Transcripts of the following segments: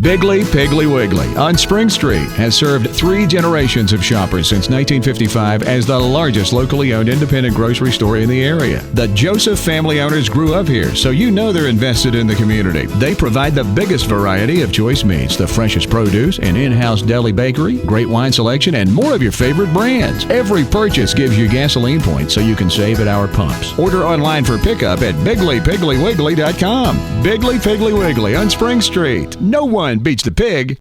Bigley Piggly Wiggly on Spring Street has served 3 generations of shoppers since 1955 as the largest locally owned independent grocery store in the area. The Joseph family owners grew up here, so you know they're invested in the community. They provide the biggest variety of choice meats, the freshest produce, an in-house deli bakery, great wine selection, and more of your favorite brands. Every purchase gives you gasoline points so you can save at our pumps. Order online for pickup at BigleyPigglyWiggly.com. Bigley Piggly Wiggly on Spring Street. No one beats the pig.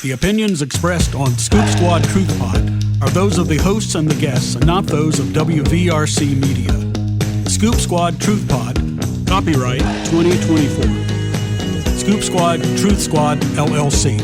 The opinions expressed on Scoop Squad Truth Pod are those of the hosts and the guests and not those of WVRC Media. The Scoop Squad Truth Pod, copyright 2024. Scoop Squad Truth Squad, LLC.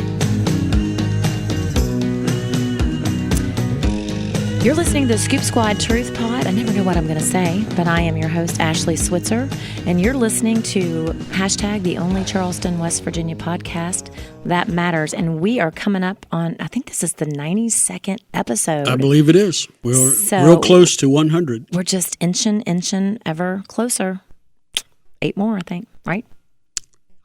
You're listening to the Scoop Squad Truth Pod. I never know what I'm going to say, but I am your host, Ashley Switzer, and you're listening to the only Charleston, West Virginia podcast that matters. And we are coming up on, I think this is the 92nd episode. I believe it is. We're real close to 100. We're just inching ever closer. 8 more, I think, right?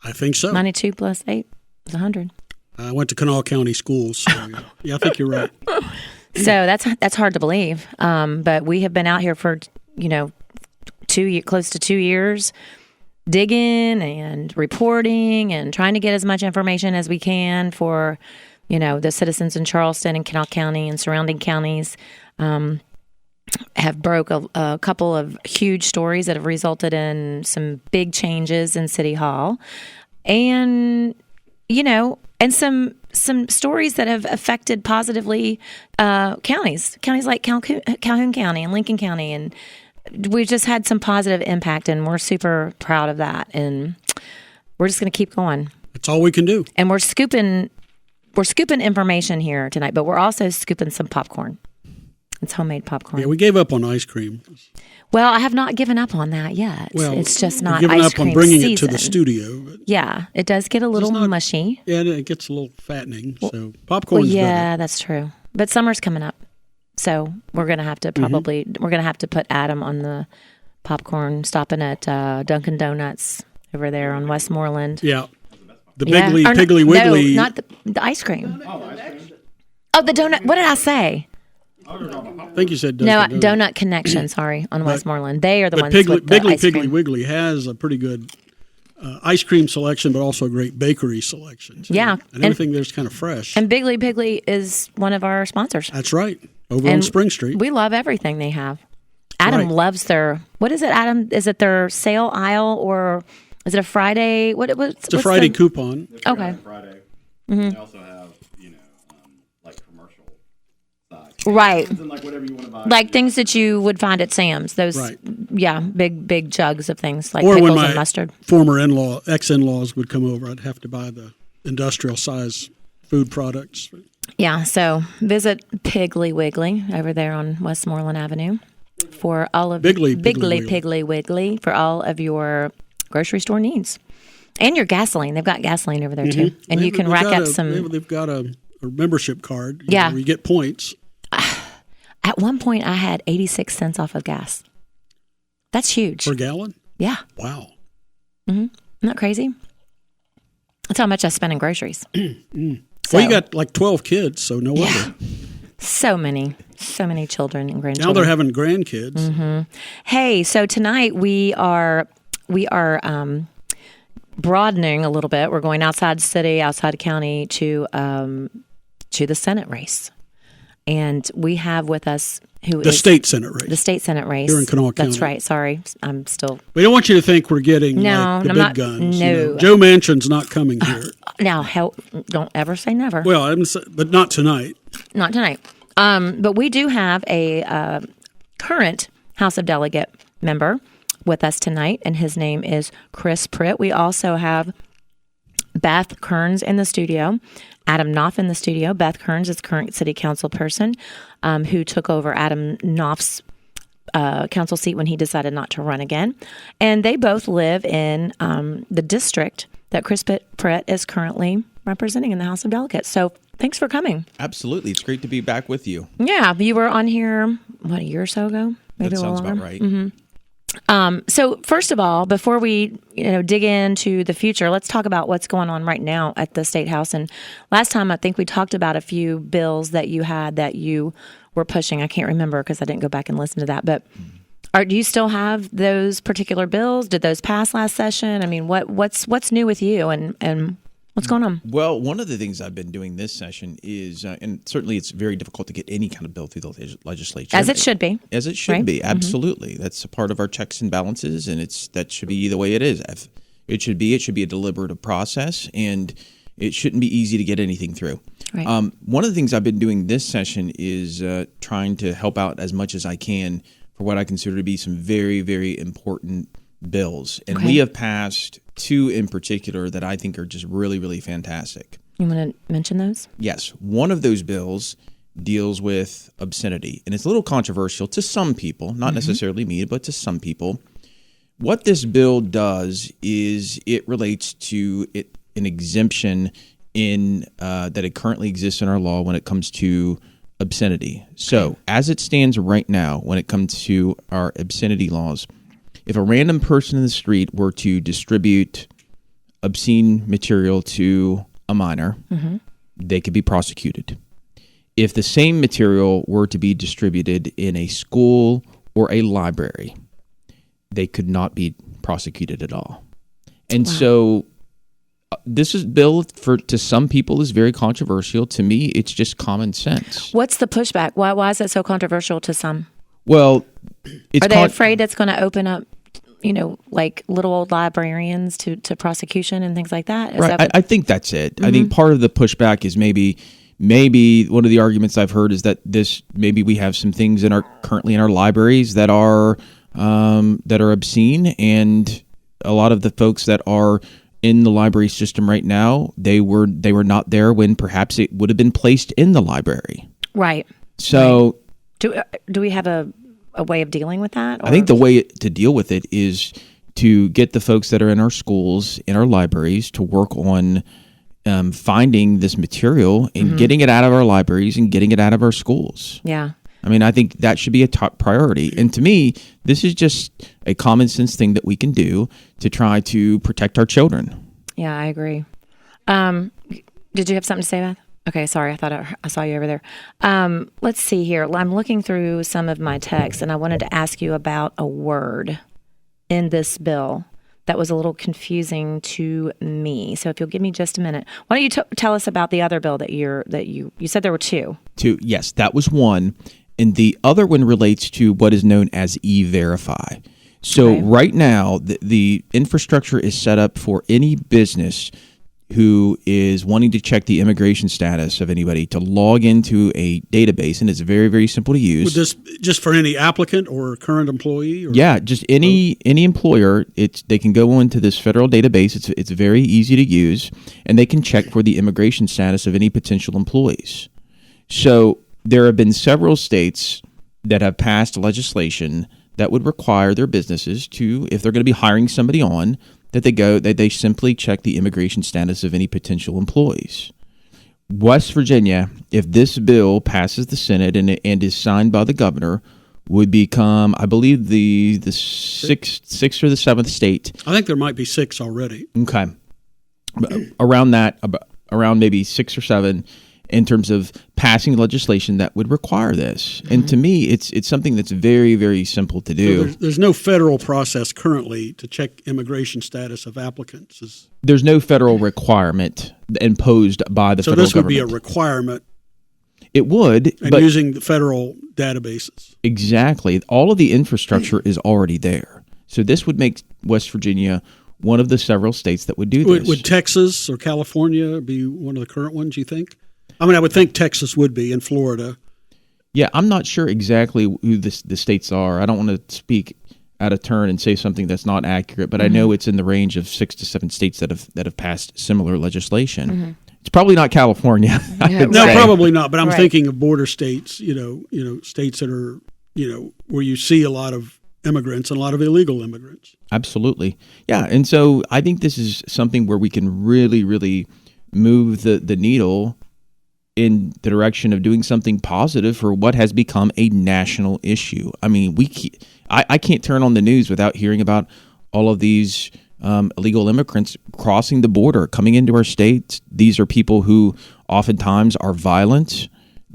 I think so. 92 plus 8 is 100. I went to Kanawha County Schools, so yeah, I think you're right. So that's hard to believe, but we have been out here for close to 2 years, digging and reporting and trying to get as much information as we can for the citizens in Charleston and Kanawha County and surrounding counties. Have broke a couple of huge stories that have resulted in some big changes in City Hall, and some stories that have affected positively counties like Calhoun County and Lincoln County, and we've just had some positive impact, and we're super proud of that, and we're just going to keep going. That's all we can do. And we're scooping information here tonight, but we're also scooping some popcorn. It's homemade popcorn. Yeah, we gave up on ice cream. Well, I have not given up on that yet. Well, it's just not given ice up cream on bringing season. it to the studio. But yeah, it does get a little mushy. Yeah, it gets a little fattening. So popcorn's better. Yeah, that's true. But summer's coming up, so we're gonna have to we're gonna have to put Adam on the popcorn. Stopping at Dunkin' Donuts over there on Westmoreland. Yeah, the Piggly Wiggly. No, not the ice cream. Oh, the donut. What did I say? I think you said Donut Connection, sorry, on Westmoreland. They are the ones with the Bigley ice cream. Piggly Wiggly has a pretty good ice cream selection, but also a great bakery selection. So, yeah. And everything there's kind of fresh. And Bigley Piggly is one of our sponsors. That's right, over on Spring Street. We love everything they have. Adam loves their, what is it, Adam? Is it their sale aisle, or is it a Friday? It's a Friday coupon. Okay. Friday. Mm-hmm. They also have, like commercial size. Right. And like whatever you want to buy. Like things that you would find at Sam's. Those, right. Yeah, big jugs of things like or pickles when my and mustard. Former ex-in-laws would come over, I'd have to buy the industrial size food products. Yeah, so visit Piggly Wiggly over there on Westmoreland Avenue for all of Bigley Piggly Wiggly for all of your grocery store needs. And your gasoline. They've got gasoline over there too. And you can rack up some. They've got a membership card. Yeah. Where you get points. At one point, I had 86 cents off of gas. That's huge. Per gallon? Yeah. Wow. Mm-hmm. Isn't that crazy? That's how much I spend in groceries. Well, you got like 12 kids, so no wonder. So many children and grandchildren. Now they're having grandkids. Mm-hmm. Hey, so tonight we are broadening a little bit. We're going outside the city, outside the county to the Senate race. And we have with us the state Senate race. The state Senate race. Here in Kanawha County. That's right. Sorry. I'm still. We don't want you to think we're getting the I'm big not, guns. No. Joe Manchin's not coming here. Now, don't ever say never. Well, but not tonight. Not tonight. But we do have a current House of Delegate member with us tonight, and his name is Chris Pritt. We also have Beth Kearns in the studio, Adam Knopf in the studio. Beth Kearns is current city council person who took over Adam Knopf's council seat when he decided not to run again. And they both live in the district that Chris Pritt is currently representing in the House of Delegates. So thanks for coming. Absolutely. It's great to be back with you. Yeah. You were on here, a year or so ago? Maybe that a little sounds longer. About right. Mm-hmm. So first of all, before we dig into the future, let's talk about what's going on right now at the State House. And last time, I think we talked about a few bills that you had that you were pushing. I can't remember because I didn't go back and listen to that. But do you still have those particular bills? Did those pass last session? I mean, what's new with you and what's going on? Well, one of the things I've been doing this session is, and certainly it's very difficult to get any kind of bill through the legislature. As it should be. As it should right? be, absolutely. Mm-hmm. That's a part of our checks and balances, and that should be the way it is. It should be a deliberative process, and it shouldn't be easy to get anything through. Right. One of the things I've been doing this session is trying to help out as much as I can for what I consider to be some very, very important bills. And we have passed two in particular that I think are just really, really fantastic. You want to mention those? Yes. One of those bills deals with obscenity. And it's a little controversial to some people, not necessarily me, but to some people. What this bill does is it relates to an exemption that it currently exists in our law when it comes to obscenity. So as it stands right now, when it comes to our obscenity laws, if a random person in the street were to distribute obscene material to a minor, they could be prosecuted. If the same material were to be distributed in a school or a library, they could not be prosecuted at all. And so this bill to some people is very controversial. To me, it's just common sense. What's the pushback? Why is it so controversial to some? Well, are they afraid it's going to open up, like little old librarians to prosecution and things like that? Right. I think that's it. I think part of the pushback is maybe one of the arguments I've heard is that maybe we have some things currently in our libraries that are obscene, and a lot of the folks that are in the library system right now, they were not there when perhaps it would have been placed in the library. Right. So do we have a way of dealing with that? Or? I think the way to deal with it is to get the folks that are in our schools, in our libraries, to work on finding this material and getting it out of our libraries and getting it out of our schools. Yeah. I mean, I think that should be a top priority. And to me, this is just a common sense thing that we can do to try to protect our children. Yeah, I agree. Did you have something to say, Beth? Okay, sorry. I thought I saw you over there. Let's see here. I'm looking through some of my texts, and I wanted to ask you about a word in this bill that was a little confusing to me. So if you'll give me just a minute, why don't you tell us about the other bill that you said there were two? Two, yes, that was one. And the other one relates to what is known as E-Verify. So right now, the infrastructure is set up for any business who is wanting to check the immigration status of anybody to log into a database, and it's very, very simple to use. Would this just for any applicant or current employee? Or? Yeah, just any employer. They can go into this federal database. It's very easy to use, and they can check for the immigration status of any potential employees. So there have been several states that have passed legislation that would require their businesses to, if they're going to be hiring somebody on, that they simply check the immigration status of any potential employees. West Virginia, if this bill passes the Senate and is signed by the governor, would become, I believe, the sixth or the seventh state. I think there might be 6 already. Okay, around maybe 6 or 7. In terms of passing legislation that would require this. And to me, it's something that's very, very simple to do. So there's no federal process currently to check immigration status of applicants. There's no federal requirement imposed by the federal government. So this would be a requirement. It would. And using the federal databases. Exactly. All of the infrastructure is already there. So this would make West Virginia one of the several states that would do this. Would Texas or California be one of the current ones, you think? I mean, I would think Texas would be, and Florida. Yeah, I'm not sure exactly who the states are. I don't want to speak out of turn and say something that's not accurate, but I know it's in the range of 6 to 7 states that have passed similar legislation. It's probably not California. No, probably not. But I'm thinking of border states. States that are where you see a lot of immigrants and a lot of illegal immigrants. Absolutely, yeah. And so I think this is something where we can really, really move the needle in the direction of doing something positive for what has become a national issue. I mean, I can't turn on the news without hearing about all of these illegal immigrants crossing the border, coming into our state. These are people who oftentimes are violent.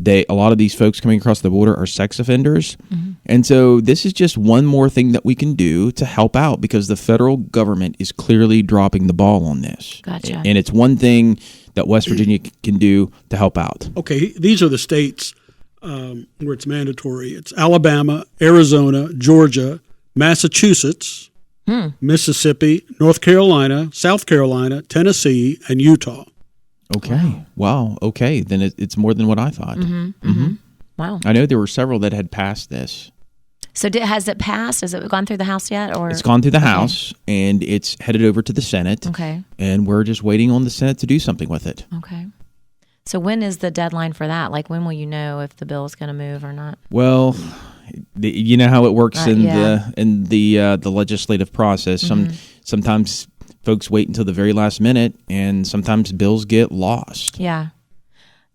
A lot of these folks coming across the border are sex offenders. And so this is just one more thing that we can do to help out, because the federal government is clearly dropping the ball on this. Gotcha. And it's one thing that West Virginia can do to help out. Okay, these are the states where it's mandatory. It's Alabama, Arizona, Georgia, Massachusetts, Mississippi, North Carolina, South Carolina, Tennessee, and Utah. Okay. Wow. Okay. Then it's more than what I thought. Wow. I know there were several that had passed this. So has it passed? Has it gone through the House yet? Or It's gone through the House, and it's headed over to the Senate. Okay. And we're just waiting on the Senate to do something with it. Okay. So when is the deadline for that? Like, when will you know if the bill is going to move or not? Well, you know how it works in yeah. the legislative process. Sometimes folks wait until the very last minute, and sometimes bills get lost. Yeah.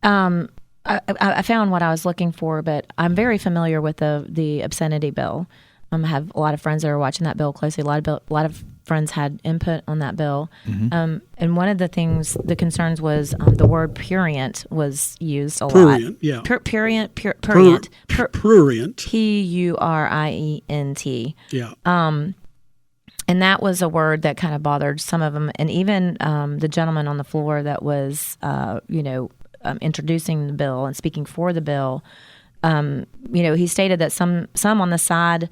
I found what I was looking for, but I'm very familiar with the obscenity bill. I have a lot of friends that are watching that bill closely. A lot of friends had input on that bill. And one of the things, the concerns was the word prurient was used a lot. Prurient, yeah. Prurient. Prurient. P-U-R-I-E-N-T. Yeah. And that was a word that kind of bothered some of them. And even the gentleman on the floor that was, introducing the bill and speaking for the bill, he stated that some on the side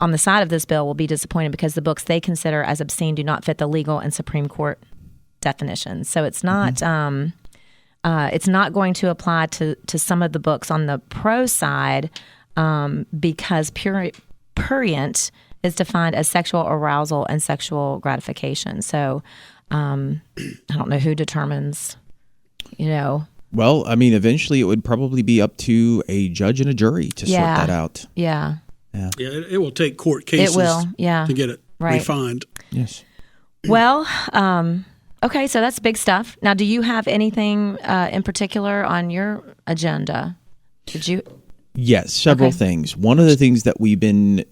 of this bill will be disappointed because the books they consider as obscene do not fit the legal and Supreme Court definitions. So it's not going to apply to some of the books on the pro side because prurient is defined as sexual arousal and sexual gratification. So I don't know who determines, Well, I mean, eventually it would probably be up to a judge and a jury to sort that out. Yeah. Yeah, it will take court cases to get it refined. Yes. Well, okay, so that's big stuff. Now, do you have anything in particular on your agenda? Did you? Yes, several things. One of the things that we've been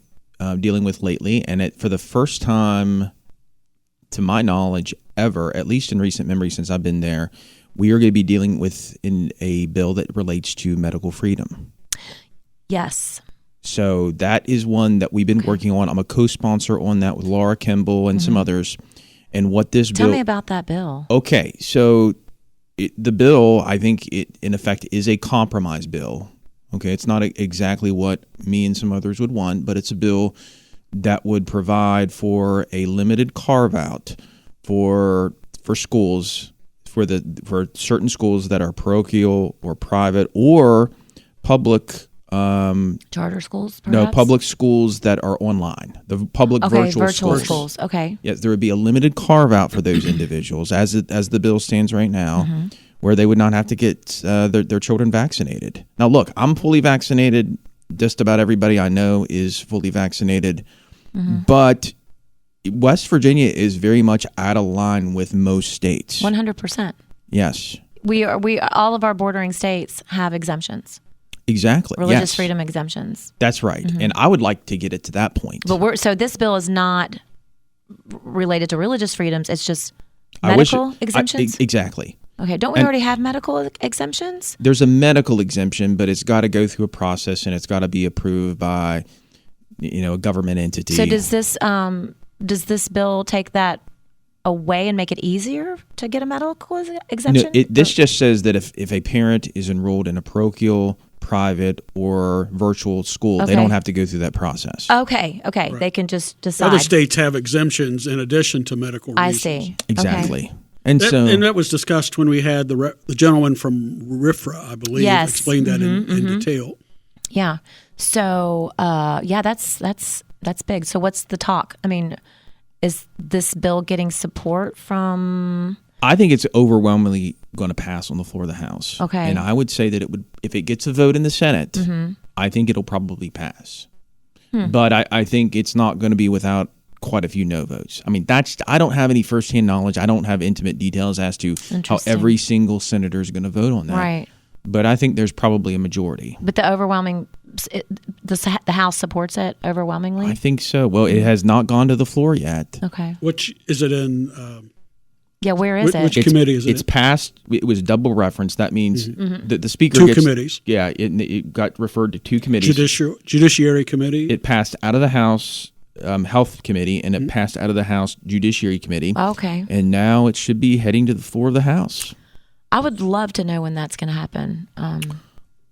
dealing with lately, and for the first time, to my knowledge, ever, at least in recent memory since I've been there, we are going to be dealing with a bill that relates to medical freedom. Yes. So that is one that we've been working on. I'm a co-sponsor on that with Laura Kimball and some others. And what this bill... Tell me about that bill. Okay, so the bill, I think it, in effect, is a compromise bill. Okay, it's not exactly what me and some others would want, but it's a bill that would provide for a limited carve-out for schools, for certain schools that are parochial or private or public. Charter schools, perhaps? No, public schools that are online. The public virtual schools. Okay. Yes, there would be a limited carve-out for those individuals as the bill stands right now, where they would not have to get their children vaccinated. Now, look, I'm fully vaccinated. Just about everybody I know is fully vaccinated. But West Virginia is very much out of line with most states. 100%. Yes. We all of our bordering states have exemptions. Exactly. Religious freedom exemptions. That's right. And I would like to get it to that point. But so this bill is not related to religious freedoms. It's just medical exemptions? Exactly. Okay. Don't we already have medical exemptions? There's a medical exemption, but it's got to go through a process and it's got to be approved by, a government entity. So does this bill take that away and make it easier to get a medical exemption? No, this just says that if a parent is enrolled in a parochial, private, or virtual school, they don't have to go through that process. Okay. Right. They can just decide. Other states have exemptions in addition to medical reasons. I see. Exactly. Okay. And that was discussed when we had the gentleman from RIFRA, I believe, explained that in detail. Yeah. So, that's big. So what's the talk? I mean, is this bill getting support from... I think it's overwhelmingly going to pass on the floor of the House. Okay. And I would say that it would, if it gets a vote in the Senate, I think it'll probably pass. But I think it's not going to be without quite a few no votes. I mean, I don't have any firsthand knowledge. I don't have intimate details as to how every single senator is going to vote on that. Right. But I think there's probably a majority. But the overwhelming the House supports it overwhelmingly? I think so. Well, it has not gone to the floor yet. Okay. Which is it in? Yeah, where is it? Which committee is it? It's passed. It was double reference. That means the speaker Two gets, committees. Yeah, it got referred to two committees. Judiciary Committee. It passed out of the House Health Committee, and it passed out of the House Judiciary Committee. Okay. And now it should be heading to the floor of the House. I would love to know when that's going to happen.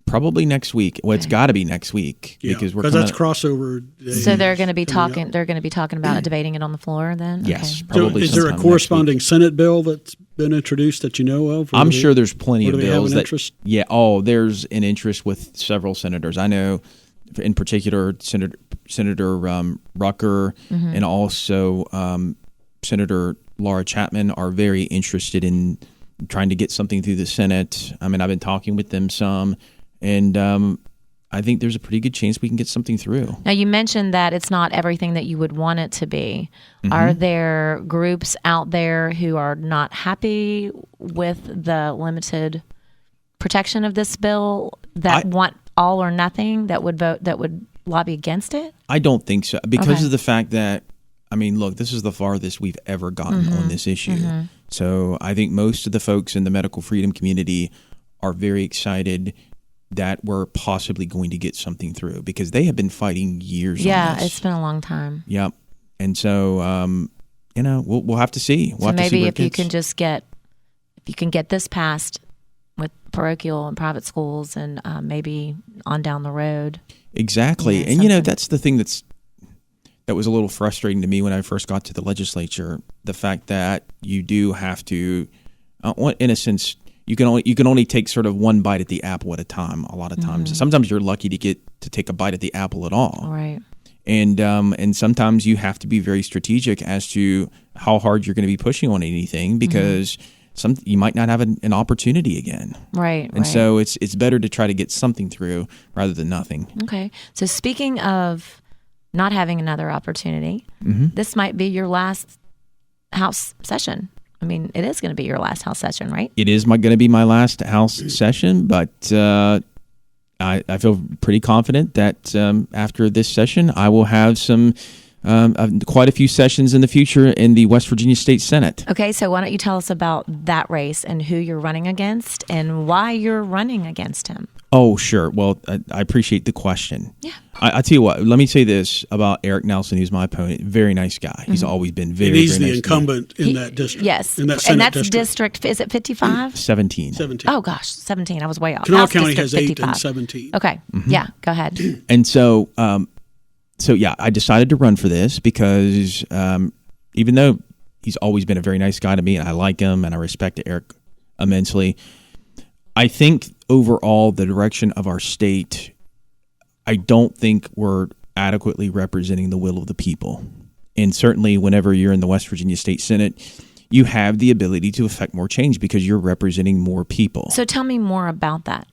Probably next week. Well, it's got to be next week because that's crossover day. So they're going to be talking. They're going to be talking about it, debating it on the floor. Then yes, okay. probably. So is there a corresponding Senate bill that's been introduced that you know of? I'm sure there's plenty of bills that. Interest? Yeah. Oh, there's an interest with several senators. I know, in particular, Senator Rucker and also Senator Laura Chapman are very interested in trying to get something through the Senate. I mean, I've been talking with them some. And I think there's a pretty good chance we can get something through. Now, you mentioned that it's not everything that you would want it to be. Are there groups out there who are not happy with the limited protection of this bill that want all or nothing, that would vote, that would lobby against it? I don't think so, because of the fact that, I mean, look, this is the farthest we've ever gotten on this issue. So I think most of the folks in the medical freedom community are very excited that we're possibly going to get something through, because they have been fighting years on this. Yeah, it's been a long time. Yep. And so, we'll have to see. So maybe if you can get this passed with parochial and private schools and maybe on down the road. Exactly. Yeah, and, that's the thing that was a little frustrating to me when I first got to the legislature, the fact that you do have to, in a sense, you can only take sort of one bite at the apple at a time. A lot of times, sometimes you're lucky to get to take a bite at the apple at all. Right. And sometimes you have to be very strategic as to how hard you're going to be pushing on anything, because you might not have an opportunity again. Right. And so it's better to try to get something through rather than nothing. Okay. So speaking of not having another opportunity, this might be your last House session. I mean, it is going to be your last House session, right? It is going to be my last House session, but I feel pretty confident that after this session, I will have some quite a few sessions in the future in the West Virginia State Senate. Okay, so why don't you tell us about that race and who you're running against and why you're running against him? Oh, sure. Well, I appreciate the question. Yeah. I tell you what, let me say this about Eric Nelson, who's my opponent. Very nice guy. He's always been very, very nice. And he's the incumbent in that district. Yes. In that Senate and that's district, is it 55? 17. Oh, gosh, 17. I was way off. Kanawha County has 8 and 17. Okay. Yeah, go ahead. And so, I decided to run for this because even though he's always been a very nice guy to me, and I like him and I respect Eric immensely, I think overall the direction of our state, I don't think we're adequately representing the will of the people. And certainly whenever you're in the West Virginia State Senate, you have the ability to affect more change because you're representing more people. So tell me more about that.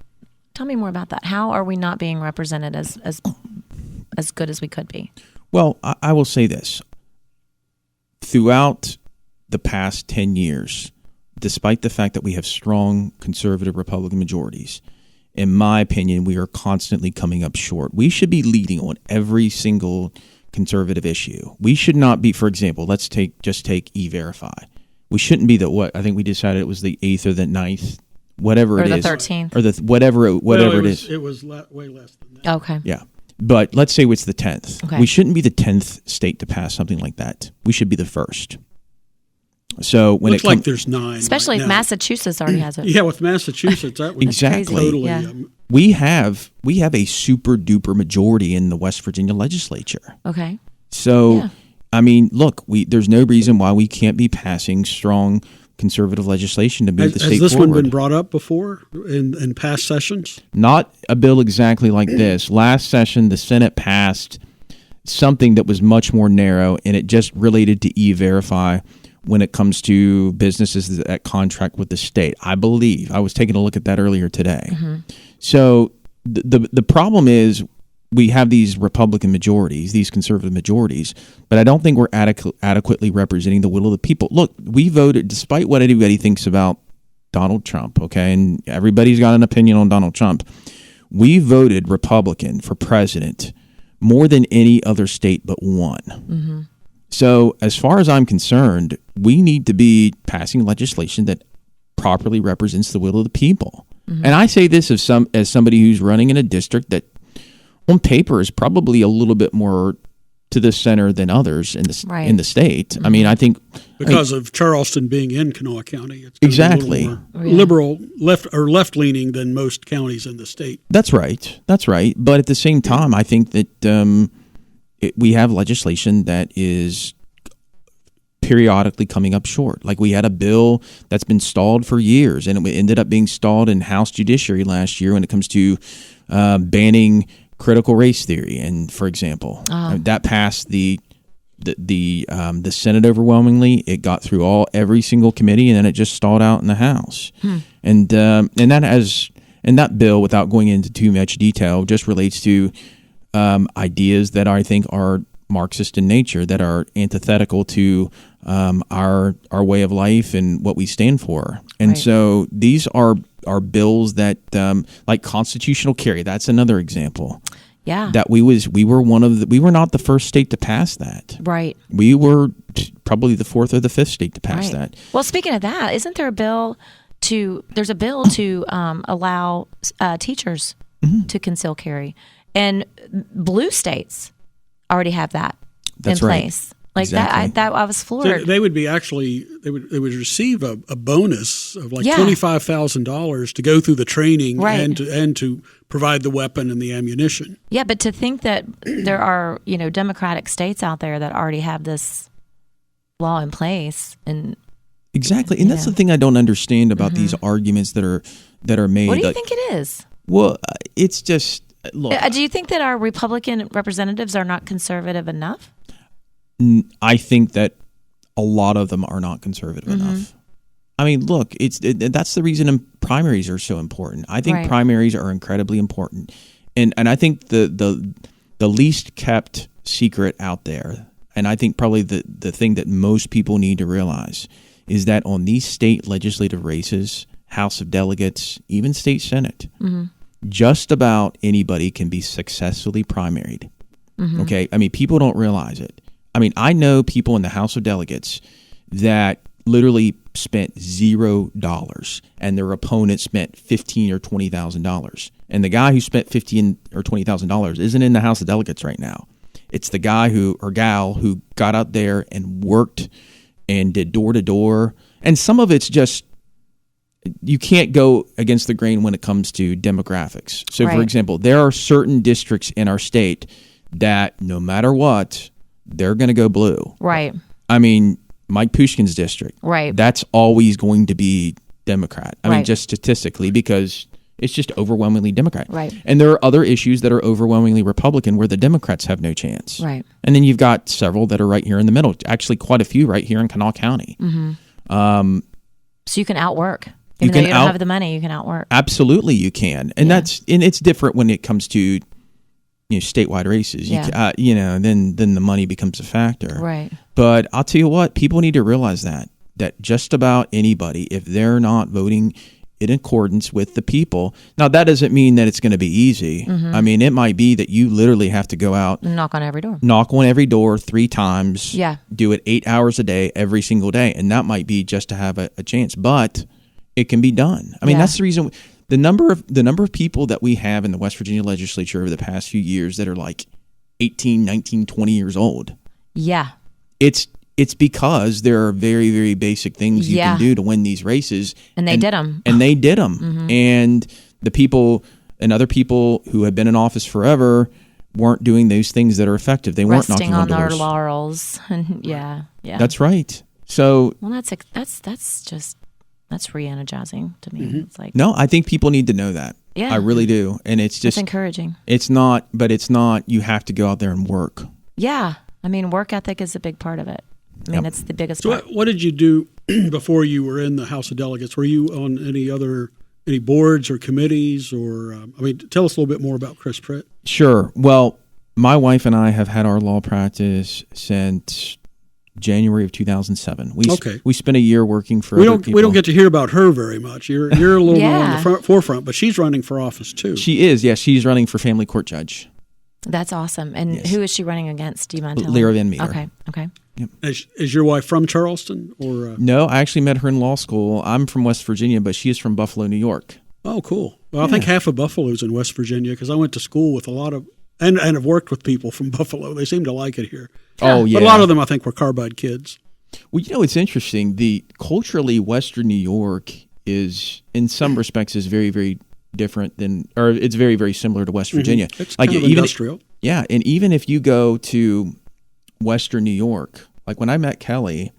How are we not being represented as good as we could be? Well, I will say this. Throughout the past 10 years, despite the fact that we have strong conservative Republican majorities, in my opinion, we are constantly coming up short. We should be leading on every single conservative issue. We should not be, for example, let's take E-Verify. We shouldn't be I think we decided it was the 8th or the 9th, whatever it is. Or the 13th. Or the whatever it is. It was way less than that. Okay. Yeah. But let's say it's the 10th. Okay. We shouldn't be the 10th state to pass something like that. We should be the first. So when looks like there's 9, especially if Massachusetts already has it. Yeah, with Massachusetts, that was exactly totally. Yeah. We have a super duper majority in the West Virginia legislature. Okay. So, I mean, look, there's no reason why we can't be passing strong conservative legislation to move the state forward. Has this one been brought up before in past sessions? Not a bill exactly like this. Last session, the Senate passed something that was much more narrow, and it just related to E-Verify when it comes to businesses that contract with the state. I believe. I was taking a look at that earlier today. Mm-hmm. So the problem is we have these Republican majorities, these conservative majorities, but I don't think we're adequately representing the will of the people. Look, we voted, despite what anybody thinks about Donald Trump, okay, and everybody's got an opinion on Donald Trump. we voted Republican for president more than any other state but one. So as far as I'm concerned, we need to be passing legislation that properly represents the will of the people. And I say this as somebody who's running in a district that on paper is probably a little bit more to the center than others in the state. I mean, I think because of Charleston being in Kanawha County, it's exactly a little more liberal, left leaning than most counties in the state. That's right. But at the same time, I think that we have legislation that is periodically coming up short. Like we had a bill that's been stalled for years, and it ended up being stalled in House Judiciary last year when it comes to banning critical race theory. And for example, that passed the Senate overwhelmingly. It got through every single committee, and then it just stalled out in the House. And that bill, without going into too much detail, just relates to ideas that I think are Marxist in nature, that are antithetical to our way of life and what we stand for. And so these are bills that like constitutional carry. That's another example. Yeah. That we were not the first state to pass that. Right. We were probably the fourth or the fifth state to pass that. Well, speaking of that, isn't there a bill there's a bill to allow teachers to conceal carry, and blue states already have that in place. Like exactly. I was floored. So they would be they would receive a bonus of like $25,000 to go through the training and to provide the weapon and the ammunition. Yeah, but to think that there are democratic states out there that already have this law in place, and exactly, and that's the thing I don't understand about these arguments that are made. What do you think it is? Well, it's just look. Do you think that our Republican representatives are not conservative enough? I think that a lot of them are not conservative enough. I mean, look, that's the reason primaries are so important. I think primaries are incredibly important, and I think the least kept secret out there, and I think probably the thing that most people need to realize is that on these state legislative races, House of Delegates, even state Senate, just about anybody can be successfully primaried. Okay, I mean, people don't realize it. I mean, I know people in the House of Delegates that literally spent $0 and their opponent spent $15,000 or $20,000. And the guy who spent $15,000 or $20,000 isn't in the House of Delegates right now. It's the guy or gal who got out there and worked and did door to door. And some of it's just, you can't go against the grain when it comes to demographics. So, for example, there are certain districts in our state that no matter what, they're going to go blue. Right. I mean, Mike Pushkin's district. Right. That's always going to be Democrat. I mean, just statistically, because it's just overwhelmingly Democrat. Right. And there are other issues that are overwhelmingly Republican where the Democrats have no chance. Right. And then you've got several that are right here in the middle. Actually, quite a few right here in Kanawha County. So you can outwork. Even though you don't have the money, you can outwork. Absolutely, you can. And it's different when it comes to statewide races. Then the money becomes a factor. Right. But I'll tell you what, people need to realize that just about anybody, if they're not voting in accordance with the people, now that doesn't mean that it's going to be easy. I mean, it might be that you literally have to go out, knock on every door 3 times. Yeah. Do it 8 hours a day, every single day, and that might be just to have a chance. But it can be done. I mean, that's the reason. The number of people that we have in the West Virginia legislature over the past few years that are like 18, 19, 20 years old. Yeah. It's because there are very, very basic things you can do to win these races. And they did them. And they did them. And the people and other people who have been in office forever weren't doing those things that are effective. They weren't knocking on doors. Resting on their laurels. Yeah. That's right. So. Well, that's re-energizing to me. It's like, no, I think people need to know that. Yeah, I really do. And it's just encouraging. It's not. You have to go out there and work. Yeah, I mean, work ethic is a big part of it. I mean, it's the biggest part. What did you do before you were in the House of Delegates? Were you on any boards or committees, or tell us a little bit more about Chris Pritt. Sure. Well, my wife and I have had our law practice since January of 2007. Okay. We spent a year working for We other don't people. we don't get to hear about her very much. You're a little more on Yeah. the forefront, but she's running for office too. She is, yes. She's running for family court judge. That's awesome. And Yes. who is she running against? Do you mind telling Lyra me? Van Meter. Okay. Is your wife from Charleston or? No, I actually met her in law school. I'm from West Virginia, but she is from Buffalo, New York. Oh, cool. Well, I think half of Buffalo's in West Virginia because I went to school with a lot of and have worked with people from Buffalo. They seem to like it here. Oh, yeah. But a lot of them, I think, were Carbide kids. Well, it's interesting. Culturally, Western New York is, in some respects, is very, very different or it's very, very similar to West Virginia. It's kind of industrial. Yeah, and even if you go to Western New York, like when I met Kelly,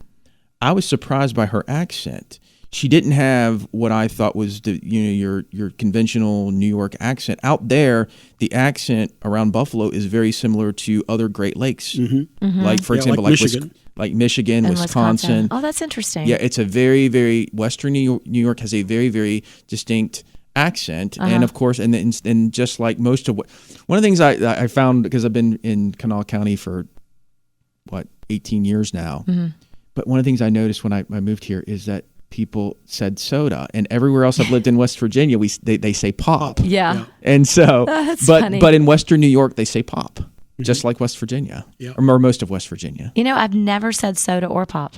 I was surprised by her accent. She didn't have what I thought was your conventional New York accent. Out there, the accent around Buffalo is very similar to other Great Lakes, like for example, like Michigan. Michigan, And Wisconsin. Oh, that's interesting. Yeah, it's a very, very Western New York has a very, very distinct accent, and of course, and just like most of one of the things I found, because I've been in Kanawha County for 18 years now, but one of the things I noticed when I moved here is that people said soda, and everywhere else I've lived in West Virginia, they say pop. Yeah. And so, That's but funny. but in Western New York they say pop, just like West Virginia, Yeah. or most of West Virginia. I've never said soda or pop.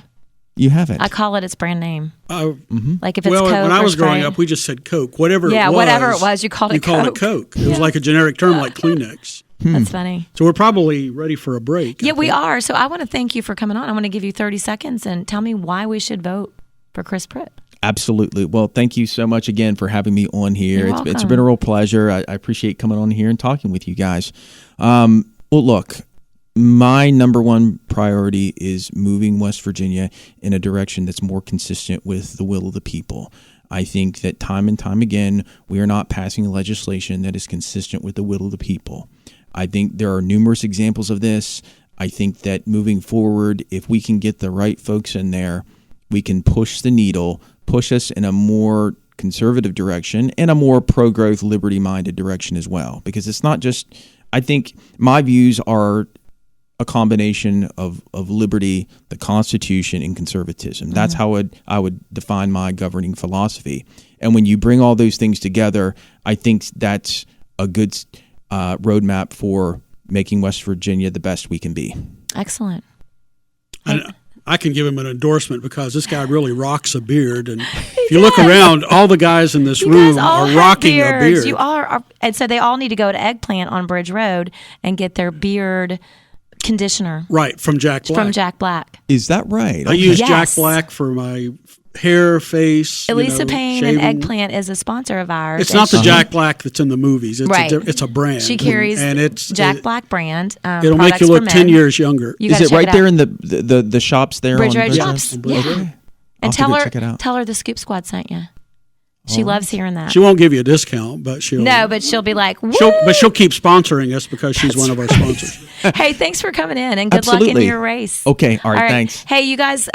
You haven't. I call it its brand name. Like if it's Well, Coke when I or was growing Sprite. up, we just said Coke. Whatever Yeah, it was. whatever it was, you called it called Coke. It was like a generic term like Kleenex. That's funny. So we're probably ready for a break. Yeah, we are. So I want to thank you for coming on. I want to give you 30 seconds and tell me why we should vote for Chris Pritt. Absolutely. Well, thank you so much again for having me on here. You're It's welcome. been a real pleasure. I appreciate coming on here and talking with you guys. Well, look, my number one priority is moving West Virginia in a direction that's more consistent with the will of the people. I think that time and time again, we are not passing legislation that is consistent with the will of the people. I think there are numerous examples of this. I think that moving forward, if we can get the right folks in there, we can push the needle, push us in a more conservative direction and a more pro-growth, liberty-minded direction as well. Because it's not just, I think my views are a combination of liberty, the Constitution, and conservatism. That's how I would define my governing philosophy. And when you bring all those things together, I think that's a good roadmap for making West Virginia the best we can be. Excellent. And I can give him an endorsement because this guy really rocks a beard. And if you look around, all the guys in this You room guys all are have rocking beards. a beard. You are. And so they all need to go to Eggplant on Bridge Road and get their beard conditioner Right, from Jack Black. from Jack Black. Is that right? I use Yes. Jack Black for my hair, face. Elisa Payne shaving. and Eggplant is a sponsor of ours. It's and not the she- Jack Black that's in the movies. It's Right. it's a brand. She carries and it's Jack Black brand. It'll make products you for look men. 10 years younger. You Is gotta it check right out. there in the shops there Bridge on Road Bridge Shops? on Bridge Yeah. Road. I'll And have to go check it out. tell her the Scoop Squad sent you. She loves hearing that. She won't give you a discount, but she'll. No, but she'll be like, Woo! She'll keep sponsoring us because she's one of our sponsors. Hey, thanks for coming in and good luck Absolutely. in your race. Okay, all right, thanks. Hey, you guys,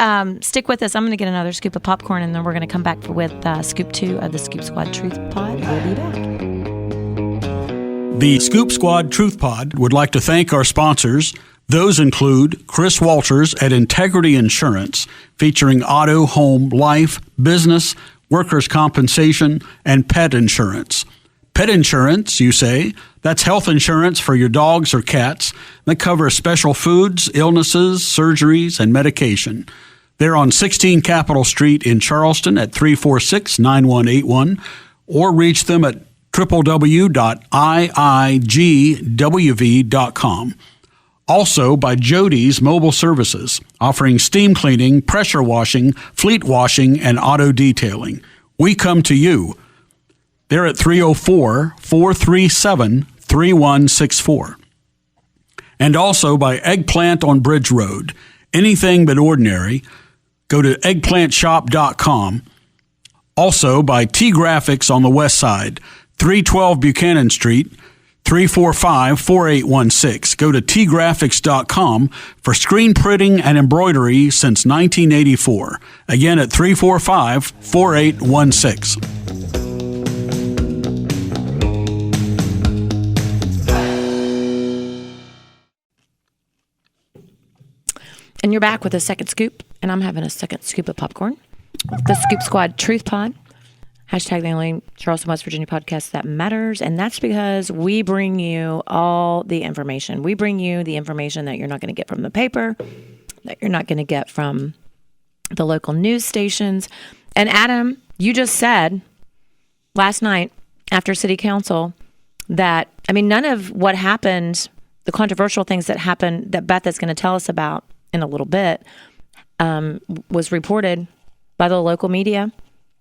stick with us. I'm going to get another scoop of popcorn and then we're going to come back with Scoop 2 of the Scoop Squad Truth Pod. We'll be back. The Scoop Squad Truth Pod would like to thank our sponsors. Those include Chris Walters at Integrity Insurance, featuring auto, home, life, business, workers' compensation, and pet insurance. Pet insurance, you say? That's health insurance for your dogs or cats that covers special foods, illnesses, surgeries, and medication. They're on 16 Capitol Street in Charleston at 346-9181, or reach them at www.iigwv.com. Also by Jody's Mobile Services, offering steam cleaning, pressure washing, fleet washing, and auto detailing. We come to you. They're at 304-437-3164. And also by Eggplant on Bridge Road. Anything but ordinary. Go to eggplantshop.com. Also by T-Graphics on the west side, 312 Buchanan Street, 345-4816. Go to tgraphics.com for screen printing and embroidery since 1984. Again at 345-4816. And And you're back with a second scoop, and I'm having a second scoop of popcorn. The Scoop Squad Truth Pod. Hashtag the only Charleston, West Virginia podcast that matters. And that's because we bring you all the information. We bring you the information that you're not going to get from the paper, that you're not going to get from the local news stations. And Adam, you just said last night after City Council that, I mean, none of what happened, the controversial things that happened that Beth is going to tell us about in a little bit, was reported by the local media.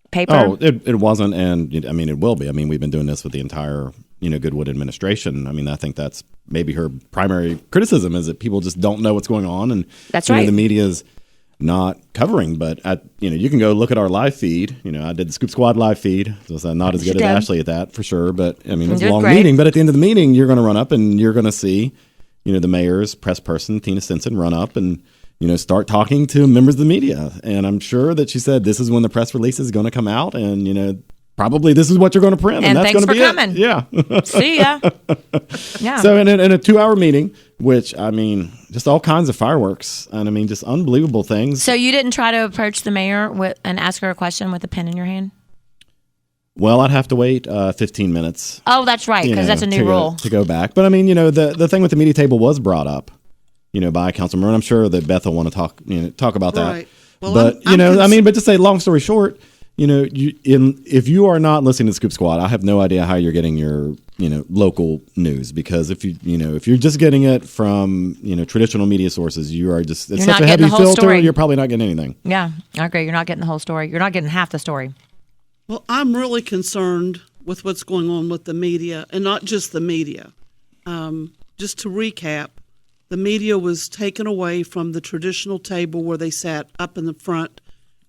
Paper? Oh, it wasn't, and I mean, it will be. I mean, we've been doing this with the entire, Goodwood administration. I mean, I think that's maybe her primary criticism is that people just don't know what's going on, and that's right. The media's not covering. But you can go look at our live feed. I did the Scoop Squad live feed. So I'm not as good as Ashley at that for sure. But I mean, it was a long meeting. But at the end of the meeting, you're going to run up and you're going to see, the mayor's press person, Tina Stinson, run up and start talking to members of the media. And I'm sure that she said, this is when the press release is going to come out. And, probably this is what you're going to print. And that's going to be coming. It. Yeah. See ya. Yeah. So in a 2-hour meeting, which, I mean, just all kinds of fireworks. And I mean, just unbelievable things. So you didn't try to approach the mayor and ask her a question with a pen in your hand? Well, I'd have to wait 15 minutes. Oh, that's right. Because that's a new rule. To go back. But I mean, the thing with the media table was brought up. By Councilman, and I'm sure that Beth will want to talk about that. Right. Well, but but to say, long story short, if you are not listening to Scoop Squad, I have no idea how you're getting your local news, because if you're just getting it from traditional media sources, you are just it's such a heavy filter. Story. You're probably not getting anything. Yeah, I agree. You're not getting the whole story. You're not getting half the story. Well, I'm really concerned with what's going on with the media, and not just the media. Just to recap. The media was taken away from the traditional table where they sat up in the front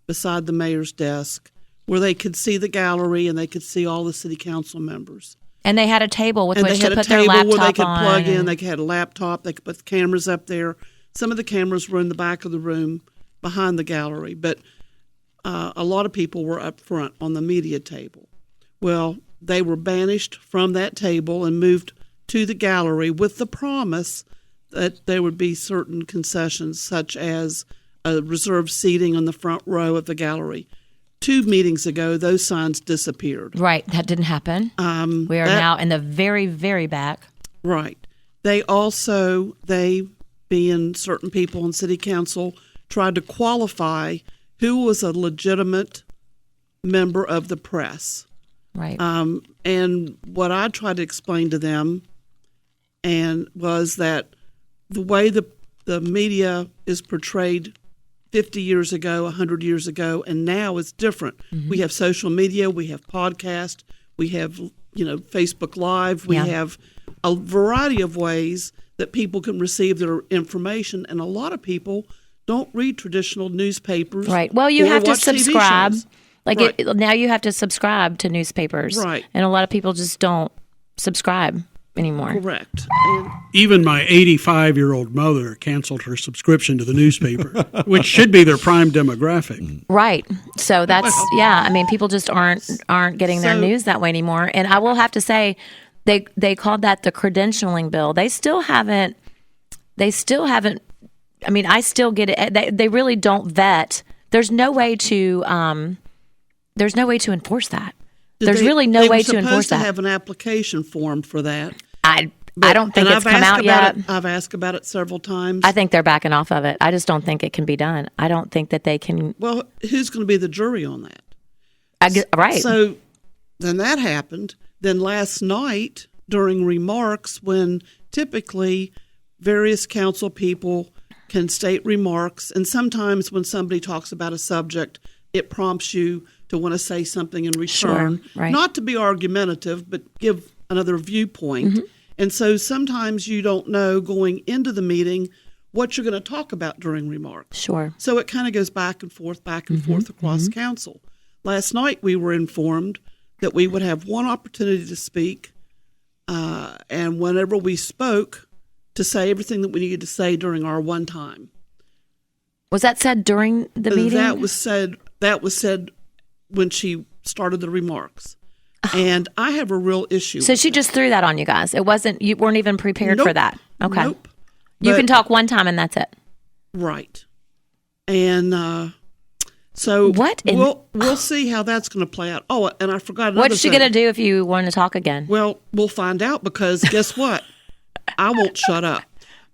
beside the mayor's desk, where they could see the gallery and they could see all the city council members. And they had a table with which to put their laptop on. laptop where they could on. plug in. They had a laptop. They could put the cameras up there. Some of the cameras were in the back of the room behind the gallery, but a lot of people were up front on the media table. Well, they were banished from that table and moved to the gallery with the promise that there would be certain concessions, such as reserved seating on the front row of the gallery. 2 meetings ago, those signs disappeared. Right. That didn't happen. We are now in the very, very back. Right. They being certain people in city council, tried to qualify who was a legitimate member of the press. Right. And what I tried to explain to them was that the way the media is portrayed 50 years ago, 100 years ago, and now is different. Mm-hmm. We have social media, we have podcast, we have Facebook Live, we have a variety of ways that people can receive their information, and a lot of people don't read traditional newspapers. Right. Well, you have to subscribe. Now you have to subscribe to newspapers. Right. And a lot of people just don't subscribe anymore. Correct. Even my 85-year-old mother canceled her subscription to the newspaper, which should be their prime demographic. Right. So that's I mean, people just aren't getting their news that way anymore. And I will have to say, they called that the credentialing bill. They still haven't. I mean, I still get it. They really don't vet. There's no way to enforce that. There's really no way to enforce that. They were supposed to have an application form for that. I don't think it's come out yet. I've asked about it several times. I think they're backing off of it. I just don't think it can be done. I don't think that they can. Well, who's going to be the jury on that? Right. So then that happened. Then last night during remarks, when typically various council people can state remarks, and sometimes when somebody talks about a subject, it prompts you to want to say something in return, sure, right. Not to be argumentative, but give another viewpoint. Mm-hmm. And so sometimes you don't know going into the meeting what you're going to talk about during remarks. Sure. So it kind of goes back and forth across council. Last night we were informed that we would have one opportunity to speak, and whenever we spoke, to say everything that we needed to say during our one time. Was that said during the meeting? That was said when she started the remarks. And I have a real issue. So she just threw that on you guys. It wasn't, you weren't even prepared for that. Okay. Nope. You can talk one time and that's it. Right. And so what? We'll see how that's going to play out. Oh, and I forgot another What's she going to do if you want to talk again? Well, we'll find out, because guess what? I won't shut up.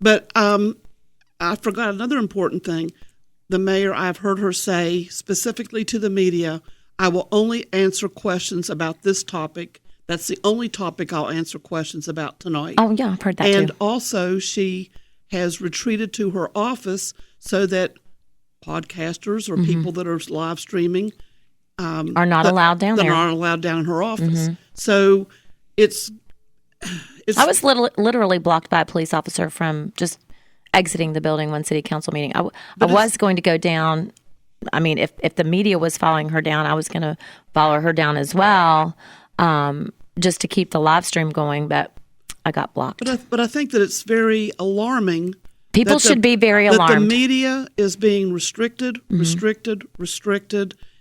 But I forgot another important thing. The mayor, I've heard her say specifically to the media, I will only answer questions about this topic. That's the only topic I'll answer questions about tonight. Oh, yeah, I've heard that and too. And also, she has retreated to her office so that podcasters or people that are live streaming are not allowed down there. That aren't allowed down in her office. So it's I was literally blocked by a police officer from just exiting the building one city council meeting. I was going to go down. I mean, if the media was following her down, I was going to follow her down as well, just to keep the live stream going, but I got blocked. But I think that it's very alarming. People should be very alarmed. That the media is being restricted,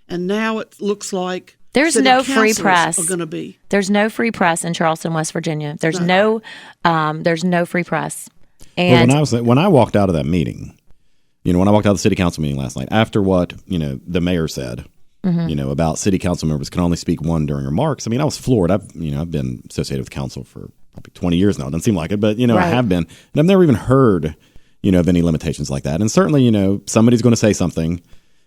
and now it looks like there's no free press. Are going to be. There's no free press in Charleston, West Virginia. There's no free press. And when I walked out of that meeting, when I walked out of the city council meeting last night, after what the mayor said, about city council members can only speak one during remarks. I mean, I was floored. I've been associated with council for probably 20 years now. It doesn't seem like it, but I have been, and I've never even heard of any limitations like that. And certainly, somebody's going to say something.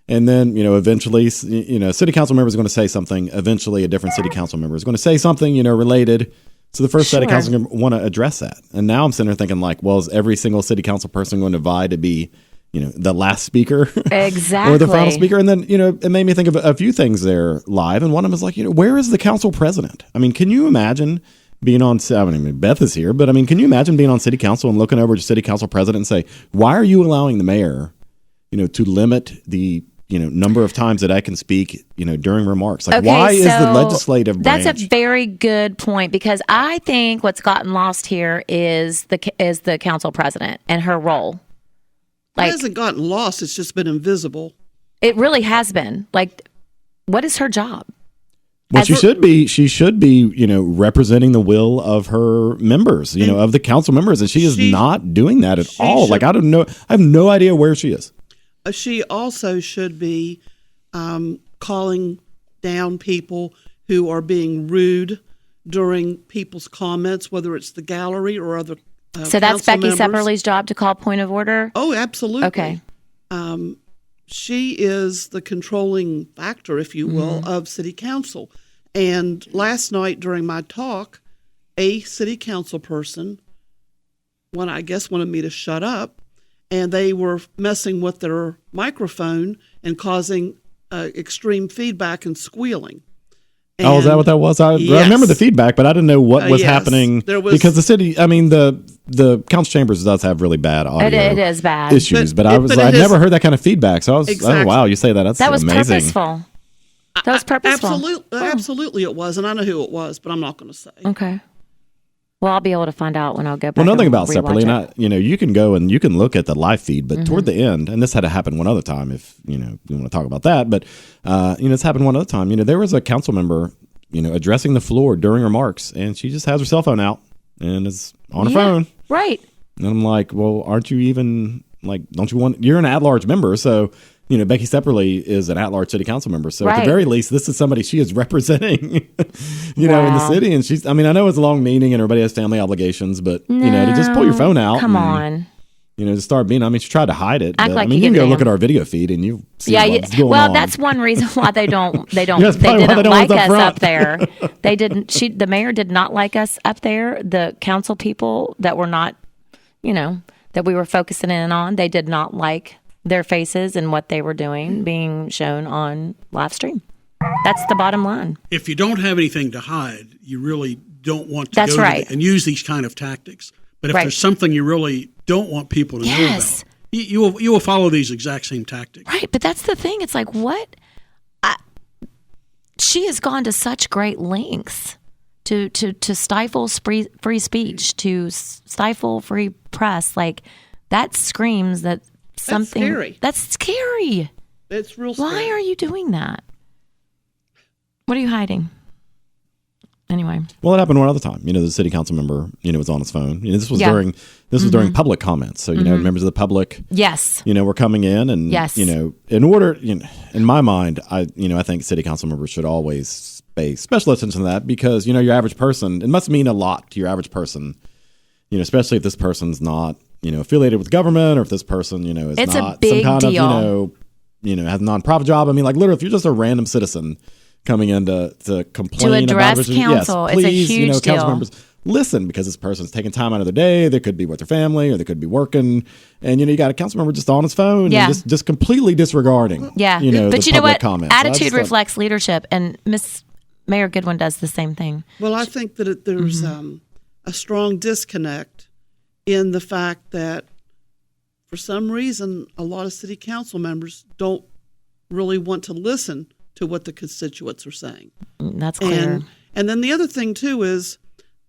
And then, eventually, city council member is going to say something. Eventually, a different city council member is going to say something, related. So the first city council member want to address that. And now I'm sitting there thinking, like, well, is every single city council person going to vie to be, the last speaker? Exactly. Or the final speaker? And then, it made me think of a few things there live. And one of them is like, where is the council president? I mean, can you imagine being on, Beth is here, but can you imagine being on city council and looking over to city council president and say, why are you allowing the mayor, to limit the, number of times that I can speak, during remarks? Like, why is the legislative branch? That's a very good point, because I think what's gotten lost here is the council president and her role. It hasn't gotten lost. It's just been invisible. It really has been. Like, what is her job? Well, she should be, representing the will of her members, of the council members, and she is not doing that at all. Like, I don't know. I have no idea where she is. She also should be calling down people who are being rude during people's comments, whether it's the gallery or other so that's Becky members. Sepperly's job to call point of order? Oh, absolutely. Okay. She is the controlling factor, if you will, of city council. And last night during my talk, a city council person, wanted me to shut up, and they were messing with their microphone and causing extreme feedback and squealing. And is that what that was? I remember the feedback, but I didn't know what was happening because the city. I mean, the council chambers does have really bad audio. It is bad issues, but I'd never heard that kind of feedback. So I was, oh wow, you say that? That was amazing. Purposeful. That was purposeful. Absolutely, it was, and I know who it was, but I'm not going to say. Okay. Well, I'll be able to find out when I'll go back. Well, nothing about Sepperly. You can go and you can look at the live feed, but toward the end, and this had to happen one other time if, you want to talk about that, but, it's happened one other time. There was a council member, addressing the floor during remarks, and she just has her cell phone out and is on her phone. Right. And I'm like, well, aren't you even, don't you want, you're an at-large member, so... Becky Sepperly is an at-large city council member. So at the very least, this is somebody she is representing, in the city. And she's, I know it's a long meeting and everybody has family obligations, but, to just pull your phone out. Come on. To start being, she tried to hide it. Act But, like you can go look at our video feed and you see what's going on. Well, that's one reason why they didn't like us up there. They didn't, the mayor did not like us up there. The council people that were not, that we were focusing in on, they did not like their faces and what they were doing being shown on live stream. That's the bottom line. If you don't have anything to hide, you really don't want to go and use these kind of tactics. But if there's something you really don't want people to know about, you will follow these exact same tactics. Right, but that's the thing. It's like, what? She has gone to such great lengths to stifle free speech, to stifle free press. Like, that screams that something that's scary. It's real scary. Why are you doing that? What are you hiding? Anyway. Well, it happened one other time. The city council member, was on his phone. This was during public comments. So, members of the public, yes, were coming in and, yes, in order, in my mind, I think city council members should always pay special attention to that because, your average person, it must mean a lot to your average person, especially if this person's not, affiliated with government or if this person, is it's not a big some kind deal. of, has a nonprofit job. I mean, like literally, if you're just a random citizen coming in to complain to address about council, yes, please, it's a huge deal. Council members, listen, because this person's taking time out of their day. They could be with their family or they could be working. And, you got a council member just on his phone and just completely disregarding, but the you know what? comments. Attitude reflects leadership. And Miss Mayor Goodwin does the same thing. Well, I think that there's a strong disconnect in the fact that for some reason, a lot of city council members don't really want to listen to what the constituents are saying. That's clear. And then the other thing, too, is